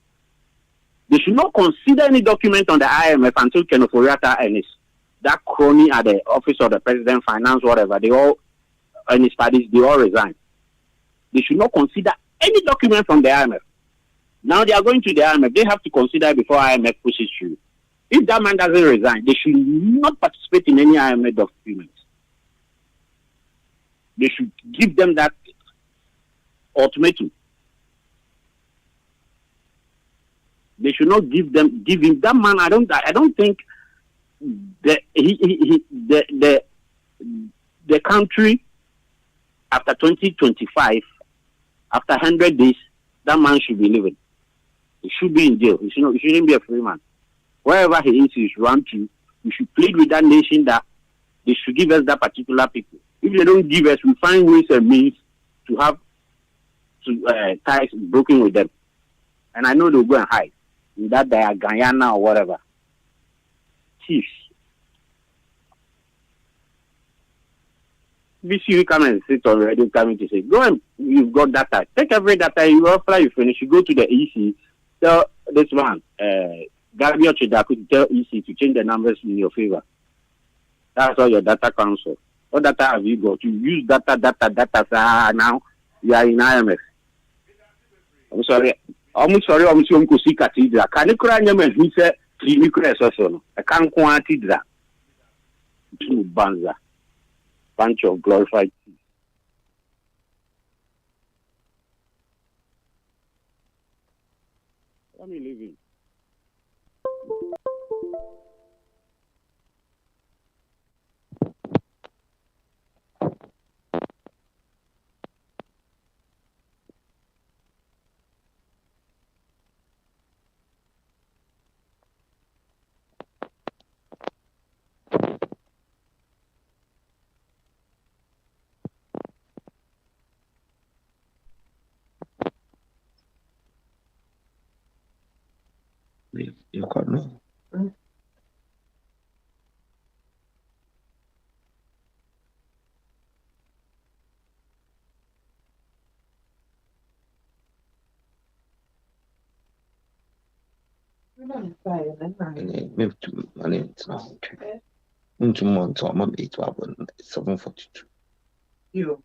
they should not consider any document on the IMF until Ken Koreata and that crony at the office of the president, finance, whatever, they all, and his parties, they all resign. They should not consider any document from the IMF. Now they are going to the IMF. They have to consider before IMF pushes through. If that man doesn't resign, they should not participate in any IMF documents. They should give them that ultimatum. They should not give him that man. I don't think the country after 2025, after 100 days, that man should be living. He should be in jail. He shouldn't be a free man. Wherever he is, he should run to. We should plead with that nation that they should give us that particular people. If they don't give us, we find ways and means to have ties broken with them. And I know they'll go and hide in that they are Guyana or whatever. Thieves. Bissue come and sit on radio coming to say, go and you've got data. Take every data you apply, you finish, you go to the EC, tell this man, Gabby Chidaku, tell EC to change the numbers in your favor. That's all your data counts for. What data have you got? You use data. Now you are in IMF. I'm sorry. I'm sorry. I'm going to see cathedral. Can you cry? He said, "You cry so. I can't quantity that." Two banza, bunch of glorified. Let me leave it. You got no. Into months or month 742. You.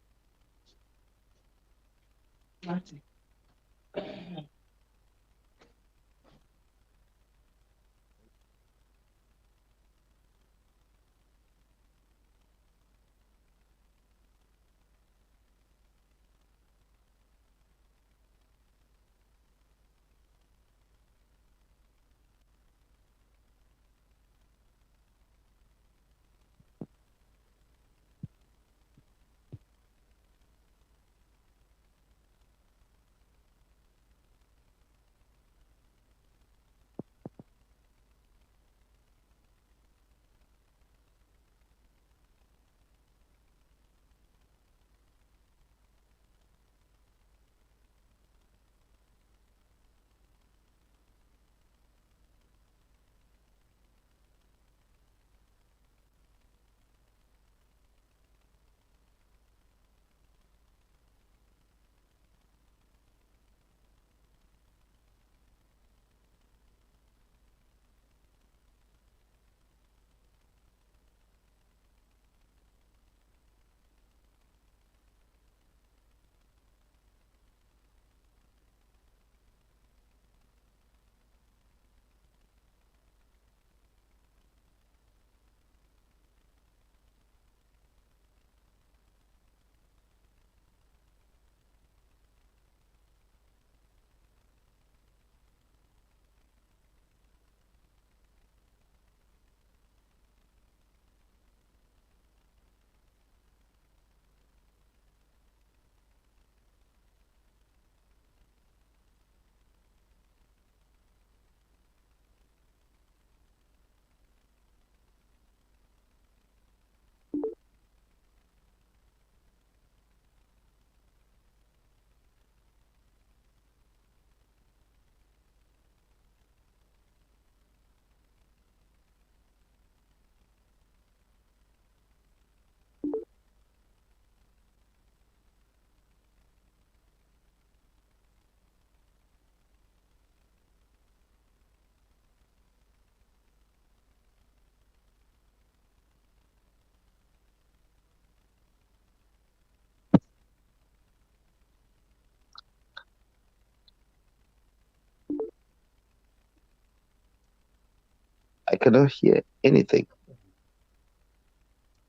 I cannot hear anything.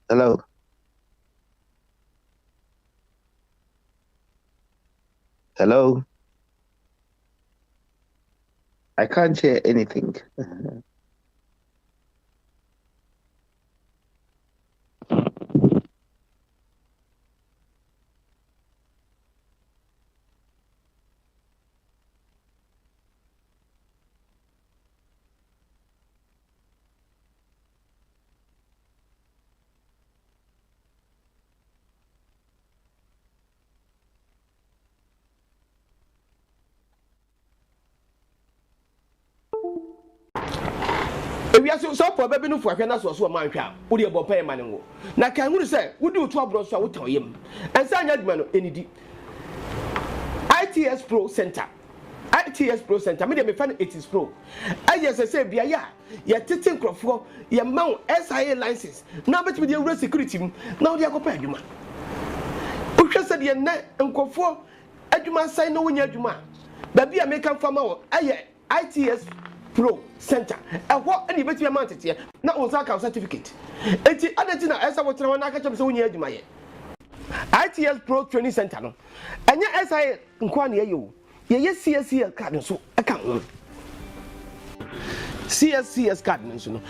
Hello. Hello? I can't hear anything. We are so for baby no for na so man hwa wo de bo pay man wo na kan hu say wo di otu abro so wo ton yem ensa anya dwuma no enidi ITS Pro Center me de me fan it is pro aye say bia ya ye tete nkrofo ye ma SIA license na betimi de euro security na wo de akopa adwuma wo hwe se de na nkofo adwuma sai na wo nya adwuma ba bia me kan fama wo aye ITS Pro Center. What any betty amount here? Now on account certificate. Eti adetina esa wotra na aka chebe se wonya adwuma ye. ITS Pro Training Center no. Enya SI nkwa na ye o. Ye CSCS card so aka ho. CSCS card no so no.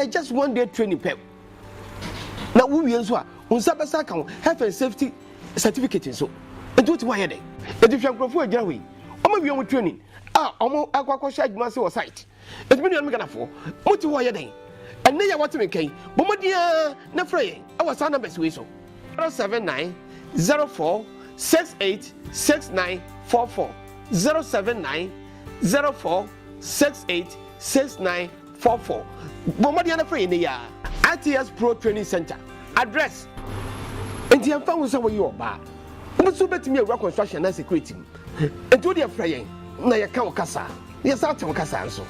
Just 1 day training pep. Na wo wie so a unsa besa ka health and safety certificate so. Enti what why dey? Eti hwankrofo agyina ho yi. Omo wie omo training. Omo akwakọ hwa adwuma se wo site. Eti me no for. Moti wo ye den. Enne ya what me kan. Bomodia na frey. Awa sa numbers we so. 079 04 68 6944 079 04 68 6944. Bomodia na frey ne ya. ITS Pro Training Center. Address. Enti amfa wo se wo ye oba. Mo so betimi awura construction and security. Enti wo de frey na ya ka okasa. Ya sa te okasa nso.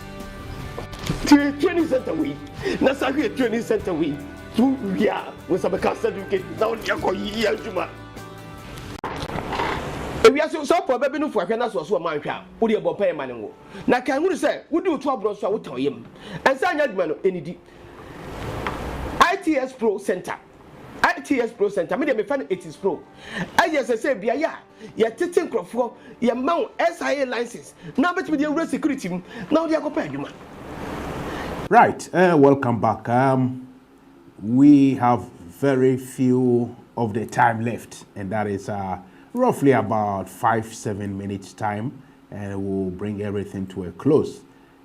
Training center we. Na sa training center we. Tu ya, we sabe ka certificate. Na on ya ko yi adwuma. We are so for baby no for na so man hwa. Wo de bo pay man wo. Na kan hu say wo de otu abro so a wo tan yem. Ensa anya adwuma no enidi. ITS Pro Center. Me de me fan it is pro. Aye say bia ya ye tete nkrofo ye ma SIA license. Na betimi de euro security na wo de akopa adwuma. Right, welcome back. We have very few of the time left, and that is roughly about 5-7 minutes time, and we'll bring everything to a close.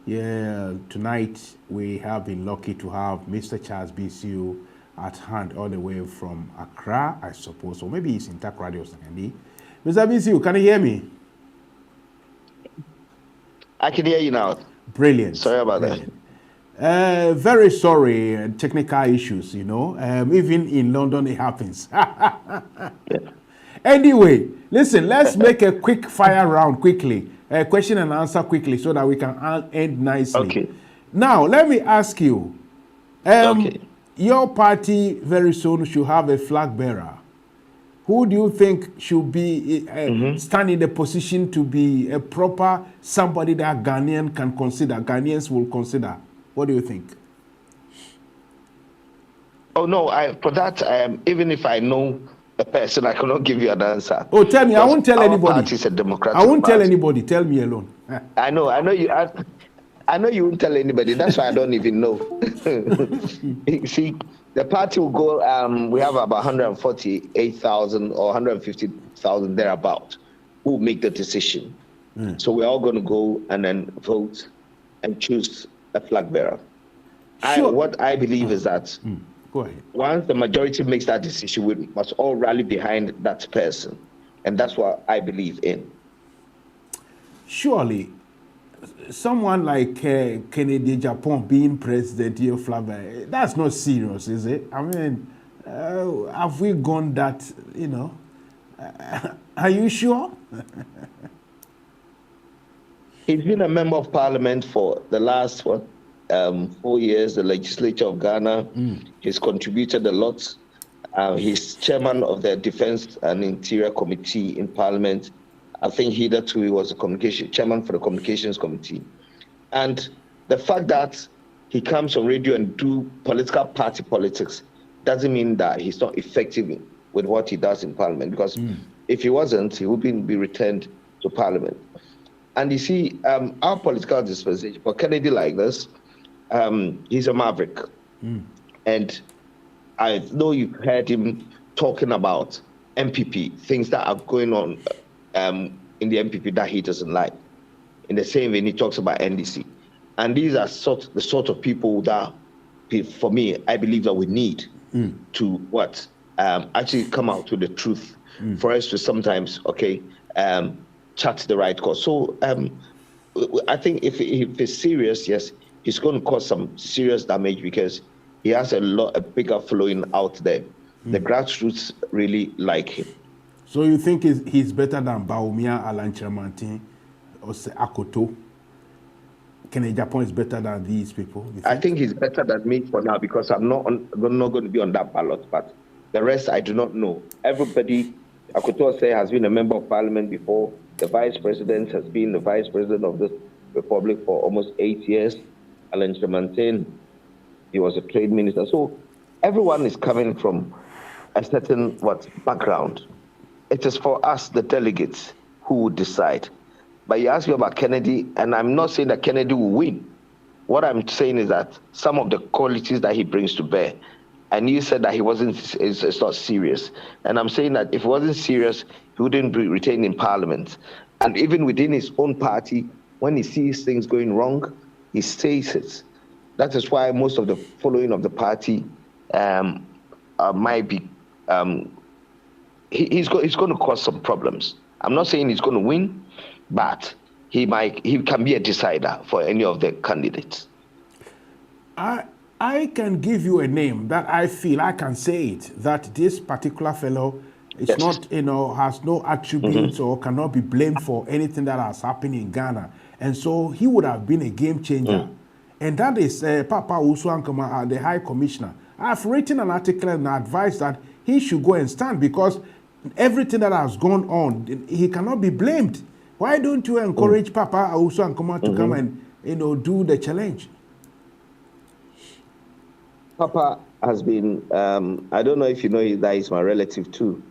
Yeah, tonight we have been lucky to have Mr. Charles Bissue at hand all the way from Accra, I suppose, or maybe he's in Takrady or Sakandi. Mr. Bissue, can you hear me? I can hear you now. Brilliant. Sorry about that. Very sorry, technical issues, you know. Even in London, it happens. Anyway, listen, let's make a quick fire round quickly. Question and answer quickly so that we can end nicely. Okay. Now, let me ask you. Your party very soon should have a flag bearer. Who do you think should be stand in the position to be a proper somebody that Ghanaians will consider? What do you think? Oh no, for that, even if I know a person, I cannot give you an answer. Oh, tell me. I won't tell anybody. Party is a democratic I won't party. tell anybody. Tell me alone. I know you. I know you won't tell anybody. That's why I don't even know. You see, the party will go. We have about 148,000 or 150,000 thereabout who will make the decision. So we're all going to go and then vote and choose a flag bearer. Sure. What I believe is that Go ahead. once the majority makes that decision, we must all rally behind that person. And that's what I believe in. Surely, someone like Kennedy Japan being president, your flag bearer, that's not serious, is it? I mean, have we gone that, you know? Are you sure? He's been a member of parliament for the last 4 years, the legislature of Ghana. He's contributed a lot. He's chairman of the Defense and Interior Committee in Parliament. I think hitherto he was a chairman for the Communications Committee. And the fact that he comes on radio and do political party politics doesn't mean that he's not effective with what he does in Parliament. Because if he wasn't, he wouldn't be returned to Parliament. And you see, our political dispensation, for Kennedy like this, he's a maverick. And I know you've heard him talking about NPP, things that are going on in the NPP that he doesn't like. In the same vein, he talks about NDC. And these are the sort of people that, for me, I believe that we need to actually come out with the truth for us to sometimes, chart the right course. So I think if it's serious, yes, he's going to cause some serious damage because he has a bigger following out there. The grassroots really like him. So you think he's better than Bawumia, Alan Chamantin, or Akoto? Kennedy Japan is better than these people? I think he's better than me for now because I'm not going to be on that ballot. But the rest, I do not know. Everybody, Akoto say, has been a member of Parliament before. The vice president has been the vice president of this republic for almost 8 years. Alan Chamantin, he was a trade minister. So everyone is coming from a certain background. It is for us, the delegates, who would decide. But you ask me about Kennedy, and I'm not saying that Kennedy will win. What I'm saying is that some of the qualities that he brings to bear, and you said that it's not serious. And I'm saying that if he wasn't serious, he wouldn't be retained in Parliament. And even within his own party, when he sees things going wrong, he says it. That is why most of the following of the party might be, he's going to cause some problems. I'm not saying he's going to win, but he can be a decider for any of the candidates. I can give you a name that I feel I can say it, that this particular fellow is not, has no attributes or cannot be blamed for anything that has happened in Ghana. And so he would have been a game changer. And that is Papa Usuankama, the High Commissioner. I've written an article and advised that he should go and stand because everything that has gone on, he cannot be blamed. Why don't you encourage Papa Usuankama to come and, do the challenge? Papa has been, I don't know if you know that he's my relative too.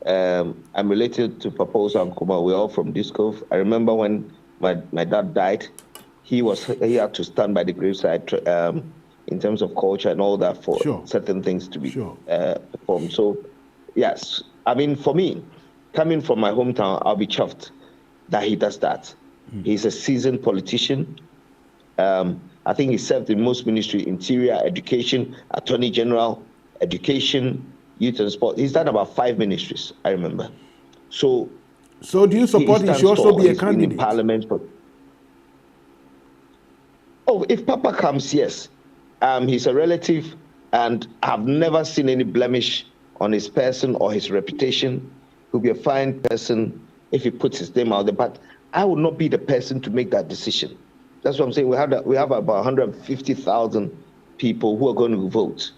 I'm related to Papa Usuankama. We're all from Disco. I remember when my dad died, he had to stand by the graveside in terms of culture and all that for certain things to be performed. So, yes, I mean, for me, coming from my hometown, I'll be chuffed that he does that. He's a seasoned politician. I think he served in most ministry, interior, education, attorney general, education, youth and sport. He's done about 5 ministries, I remember. So do you support he should also be a candidate? In Parliament if Papa comes, yes. He's a relative, and I've never seen any blemish on his person or his reputation. He'll be a fine person if he puts his name out there. But I would not be the person to make that decision. That's what I'm saying. We have about 150,000 people who are going to vote.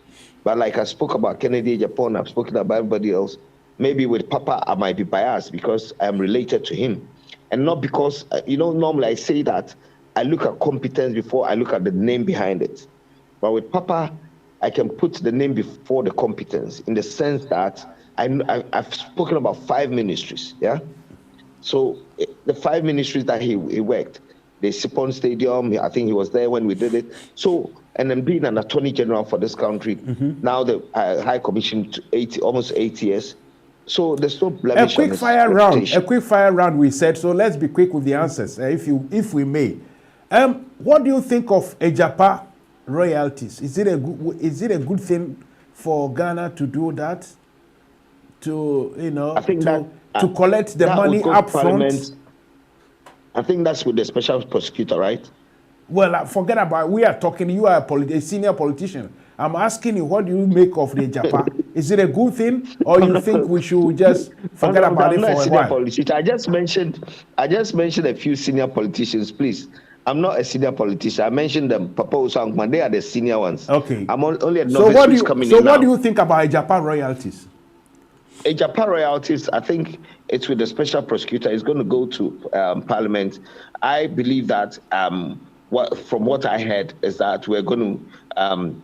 But like I spoke about Kennedy Japan, I've spoken about everybody else. Maybe with Papa, I might be biased because I'm related to him. And not because, normally I say that I look at competence before I look at the name behind it. But with Papa, I can put the name before the competence in the sense that I've spoken about 5 ministries, yeah? So the 5 ministries that he worked, the Sipon Stadium, I think he was there when we did it. So, and then being an attorney general for this country, now the High Commission, almost 8 years. So there's no blemish. A quick fire round, we said. So let's be quick with the answers, if we may. What do you think of Ejapa royalties? Is it a good thing for Ghana to do that? To collect the money up front? I think that's with the special prosecutor, right? Well, forget about it. We are talking, you are a senior politician. I'm asking you, what do you make of the Japa? Is it a good thing, or you think we should just forget about it for a while? Politician. I just mentioned a few senior politicians, please. I'm not a senior politician. I mentioned them, Papa Usuankama. They are the senior ones. Okay. I'm only a novice who's coming in now. So what do you think about Ejapa royalties? Ejapa royalties, I think it's with the special prosecutor. It's going to go to Parliament. I believe that from what I heard is that we're going to,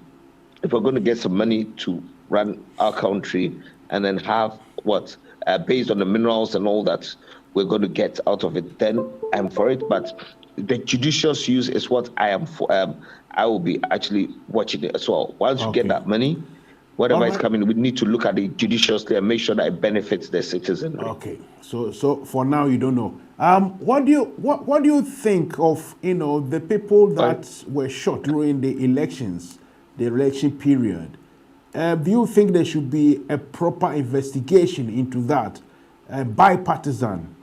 if we're going to get some money to run our country and then have based on the minerals and all that, we're going to get out of it, then I'm for it. But the judicious use is what I am for. I will be actually watching it as well. Once you get that money, whatever is coming, we need to look at it judiciously and make sure that it benefits the citizen. Okay, so for now you don't know. What do you think of the people that were shot during the elections, the election period? Do you think there should be a proper investigation into that, bipartisan,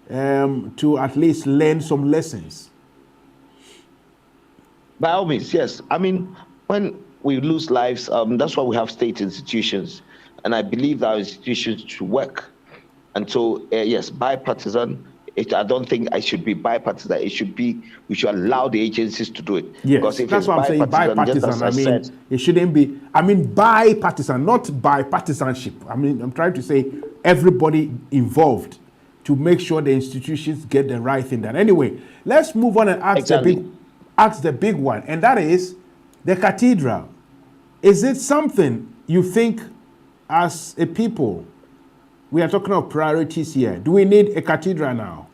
to at least learn some lessons? By all means, yes. I mean, when we lose lives, that's why we have state institutions, and I believe that our institutions should work. And so, yes, bipartisan. I don't think it should be bipartisan. It should be, we should allow the agencies to do it. Yes, because that's what I'm saying, bipartisan. I mean, it shouldn't be, bipartisan, not bipartisanship. I'm trying to say everybody involved to make sure the institutions get the right thing done. Anyway, let's move on and ask the big one, and that is the cathedral. Is it something you think as a people, we are talking of priorities here, do we need a cathedral now?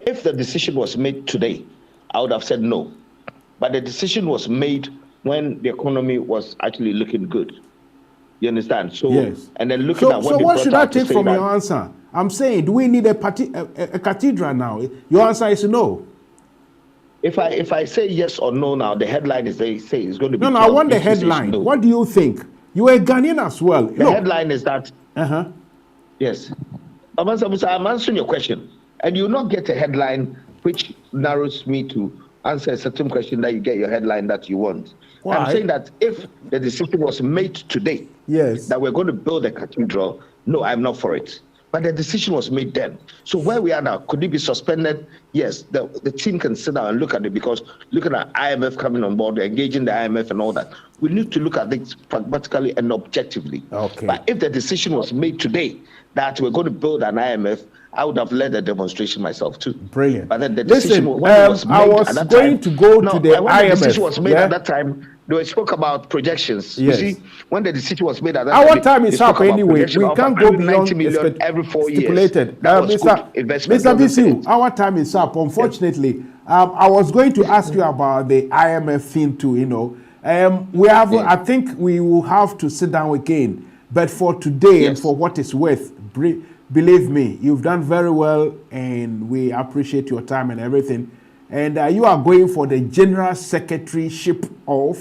If the decision was made today, I would have said no. But the decision was made when the economy was actually looking good. You understand? So, yes. And then looking at what so what should I take from your answer? I'm saying, do we need a cathedral now? Your answer is no. If I say yes or no now, the headline is they say it's going to be. No, I want the headline. No. What do you think? You are a Ghanaian as well. The headline is that. Yes. I'm answering your question. And you will not get a headline which narrows me to answer a certain question that you get your headline that you want. Why? I'm saying that if the decision was made today, yes, that we're going to build a cathedral, no, I'm not for it. But the decision was made then. So where we are now, could it be suspended? Yes, the team can sit down and look at it, because looking at IMF coming on board, engaging the IMF and all that, we need to look at it pragmatically and objectively. Okay. But if the decision was made today that we're going to build an IMF, I would have led the demonstration myself too. Brilliant. But then the decision was made I was at that going time, to go to the IMF. When the decision was made at that time, they spoke about projections. Yes. You see, when the decision was made at that time, our time is up anyway. We can't go beyond every 4 years. Stipulated. Mr. Bissue, our time is up. Unfortunately, I was going to ask you about the IMF thing too. We have. I think we will have to sit down again. But for today and for what it's worth, believe me, you've done very well, and we appreciate your time and everything. And you are going for the general secretaryship of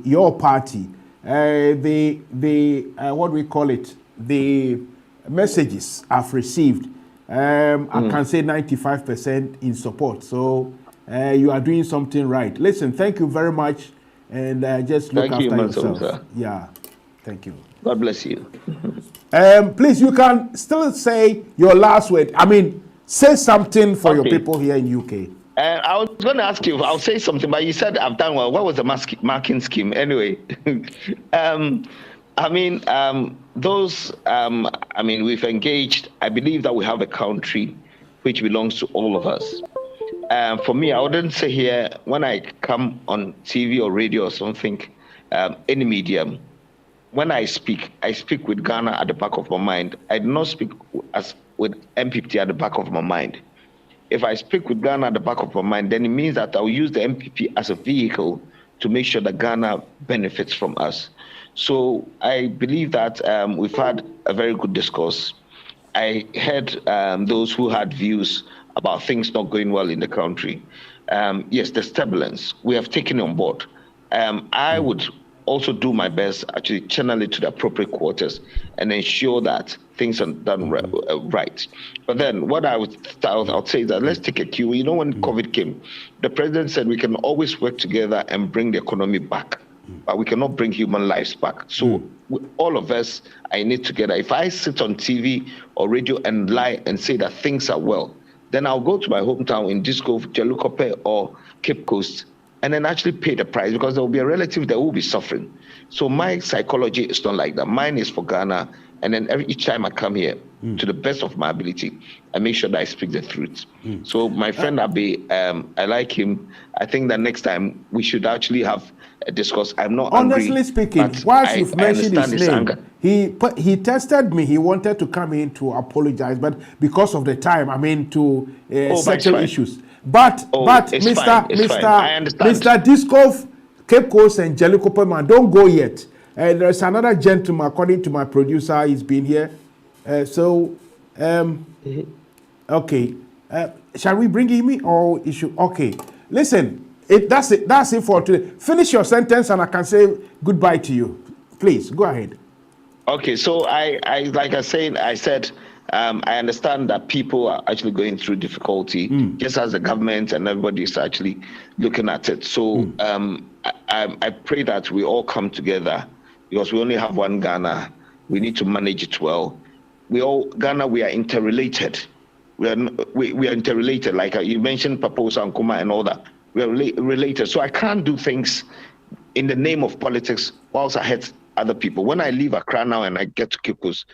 your party. What do we call it? The messages I've received, I can say 95% in support. So you are doing something right. Listen, thank you very much, and just look after yourself. Sir. Yeah, thank you. God bless you. Please, you can still say your last word. Say something for your people here in UK. I was going to ask you, I'll say something, but you said I've done well. What was the marking scheme anyway? We've engaged. I believe that we have a country which belongs to all of us. For me, I wouldn't say here, when I come on TV or radio or something, any medium, when I speak with Ghana at the back of my mind. I do not speak with NPP at the back of my mind. If I speak with Ghana at the back of my mind, then it means that I'll use the NPP as a vehicle to make sure that Ghana benefits from us. So I believe that we've had a very good discourse. I heard those who had views about things not going well in the country. Yes, there's turbulence. We have taken it on board. I would also do my best, actually channel it to the appropriate quarters and ensure that things are done right. But then what I'll say is that let's take a cue. When COVID came, the president said we can always work together and bring the economy back, but we cannot bring human lives back. So all of us are in it together. If I sit on TV or radio and lie and say that things are well, then I'll go to my hometown in Disco, Jelukope or Cape Coast and then actually pay the price, because there will be a relative that will be suffering. So my psychology is not like that. Mine is for Ghana, And then each time I come here, to the best of my ability, I make sure that I speak the truth. So my friend Abe, I like him. I think that next time we should actually have a discuss. I'm not honestly angry, speaking, but whilst you've I mentioned understand his his name, anger. he tested me. He wanted to come in to apologize, but because of the time, I mean, to settle issues. But it's Mr. fine. It's fine. I understand. Mr. Discov, Cape Coast and Jellico Perman, don't go yet. There's another gentleman, according to my producer, he's been here. Okay. Shall we bring him in or issue? Okay. Listen, that's it. That's it for today. Finish your sentence and I can say goodbye to you. Please, go ahead. Okay, so I said, I understand that people are actually going through difficulty, just as the government and everybody is actually looking at it. So I pray that we all come together because we only have one Ghana. We need to manage it well. Ghana, we are interrelated. We are interrelated. Like you mentioned, Paposa, Nkrumah and all that. We are related. So I can't do things in the name of politics whilst I hurt other people. When I leave Accra now and I get to Kikos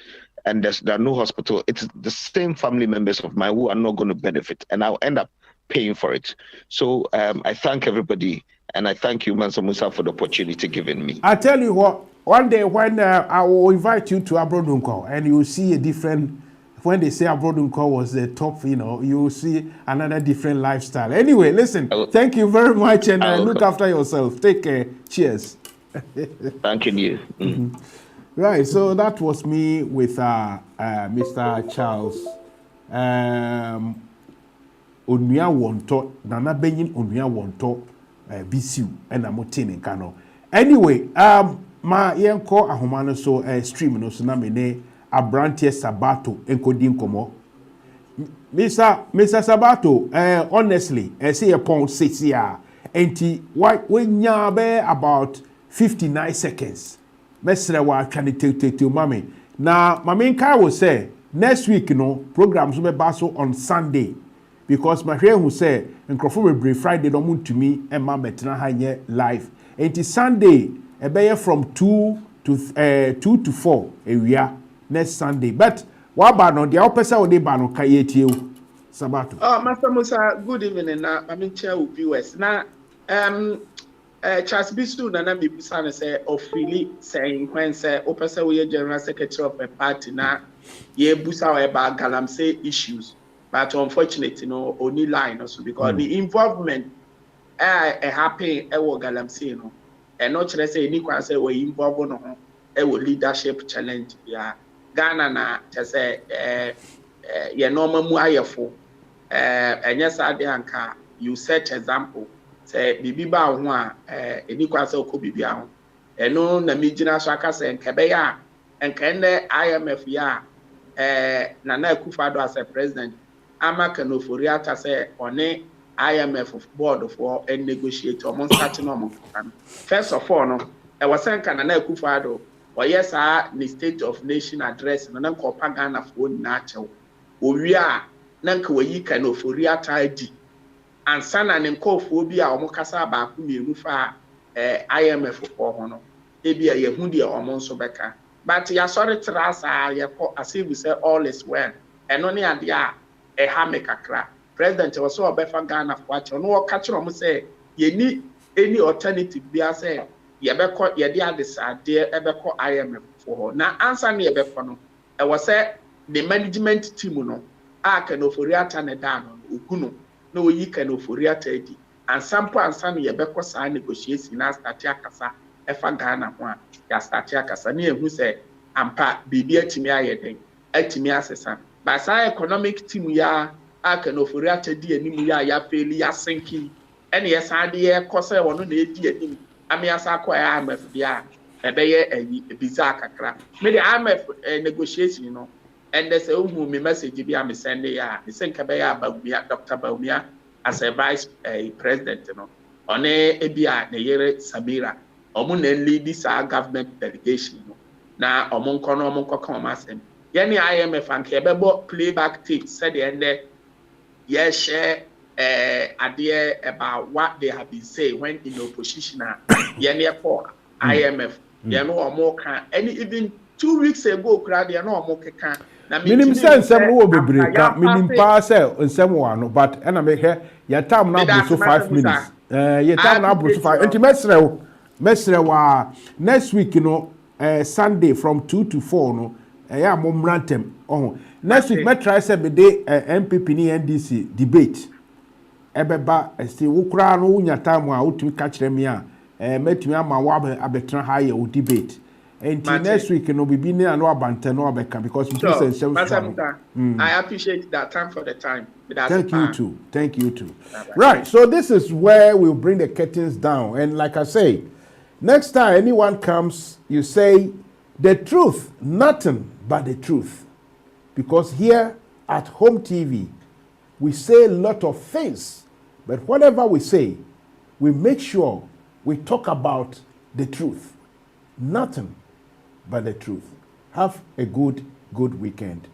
and there are no hospital, it's the same family members of mine who are not going to benefit, and I'll end up paying for it. So I thank everybody, and I thank you, Mansa Musa, for the opportunity given me. I tell you what, one day when I will invite you to Abrodunko and you will see a different, when they say Abrodunko was the top, you will see another different lifestyle. Anyway, listen, thank you very much and look after yourself. Take care. Cheers. Thanking you. Right, so that was me with Mr. Charles Onua Wonto, Nana Benyin Onua Wonto, Bissue, and Amotine Kano. Anyway, ma yenko ahomano so stream no so na me ne Abrantie Sabato enkodi nkomo. Mr. Sabato, honestly, say upon 6 years, enti when nya be about 59 seconds. Mesra wa trying to mami. Now, my main car will say next week, programs will be baso on Sunday because my friend who say and will be Friday don't move to me and my betina hanye live. It is Sunday, a bear from 2 to 4 area next Sunday. But what about no the opposite of the bano kayeti Sabato? Oh, Master Musa, good evening. I'm in chair with viewers. Now, Charles Bissue Nana Bibusane say freely saying when say opesa we general secretary of a party na ye busa about galamsey issues, but unfortunately only line also because the involvement happen galamsey and not say any can say we involved no leadership challenge Ghana na just say ye normal mu ayefo and yes anka you set example. Say bibi ba ho a eni kwasa ko bibi a ho eno na mi gina so aka se nkebe ya nkende IMF ya Nana Akufo-Addo as a president ama kanofori ata say one IMF board for and negotiate on start no first of all no e was say Nana Akufo-Addo o yes ni state of nation address no na nkopa Ghana fo na achew owi a na nka wayi kanofori ata di ansana ne nkofo bi a omokasa ba ku mienu fa IMF for hono ebi ye hu de omo nso beka but ya sorry trasa ye ko as if we say all is well eno ne ade a ha me kakra president was so obefa Ghana for acho no ka kire omo say ye ni any alternative bi a say ye beko ye de adesade ebeko IMF for na answer ne ye beko no e was say the management team no a kanofori ata ne da no okuno no we can ofori atadi and sample and san ye beko sa negotiation na start akasa efa Ghana ho a ya start akasa na ehu se ampa bibi atimi ayeden atimi asesa but sa economic team ya aka no ofori atadi anim ya faili ya sinking ene ye sa de ye kose wono na edi anim ami asa kwa ya amef bia ebeye biza kakra me the amef negotiation no and there's a me message be am send ya me say Kabaya Bawumia Dr. Bawumia as a vice president on ebia na yere Samira omo na lead this government delegation na omo nko no omo nko masem ye ne IMF and kebebo playback tape said the end ye share idea about what they have been saying when in opposition ye ne for IMF ye no omo kan any even 2 weeks ago, crowd, you know, Mokeka. Minim say nsem no wo bebre ka minim pa say nsem wo ano but na me he ya time na bro so 5 minutes ya time na bro so 5 enti mesre wa next week no Sunday from 2 to 4 no ya mo mrantem oh next week me try say be dey NPP ni NDC debate ebeba esti wo kura no nya time a wotumi ka kire me a metumi ama wa abetra ha ya wo debate. And next week, no be no abante no abeka because I appreciate that time for the time. Thank you too. Thank you too. Right. So this is where we'll bring the curtains down. And like I say, next time anyone comes, you say the truth, nothing but the truth. Because here at Home TV, we say a lot of things, but whatever we say, we make sure we talk about the truth. Nothing but the truth. Have a good weekend.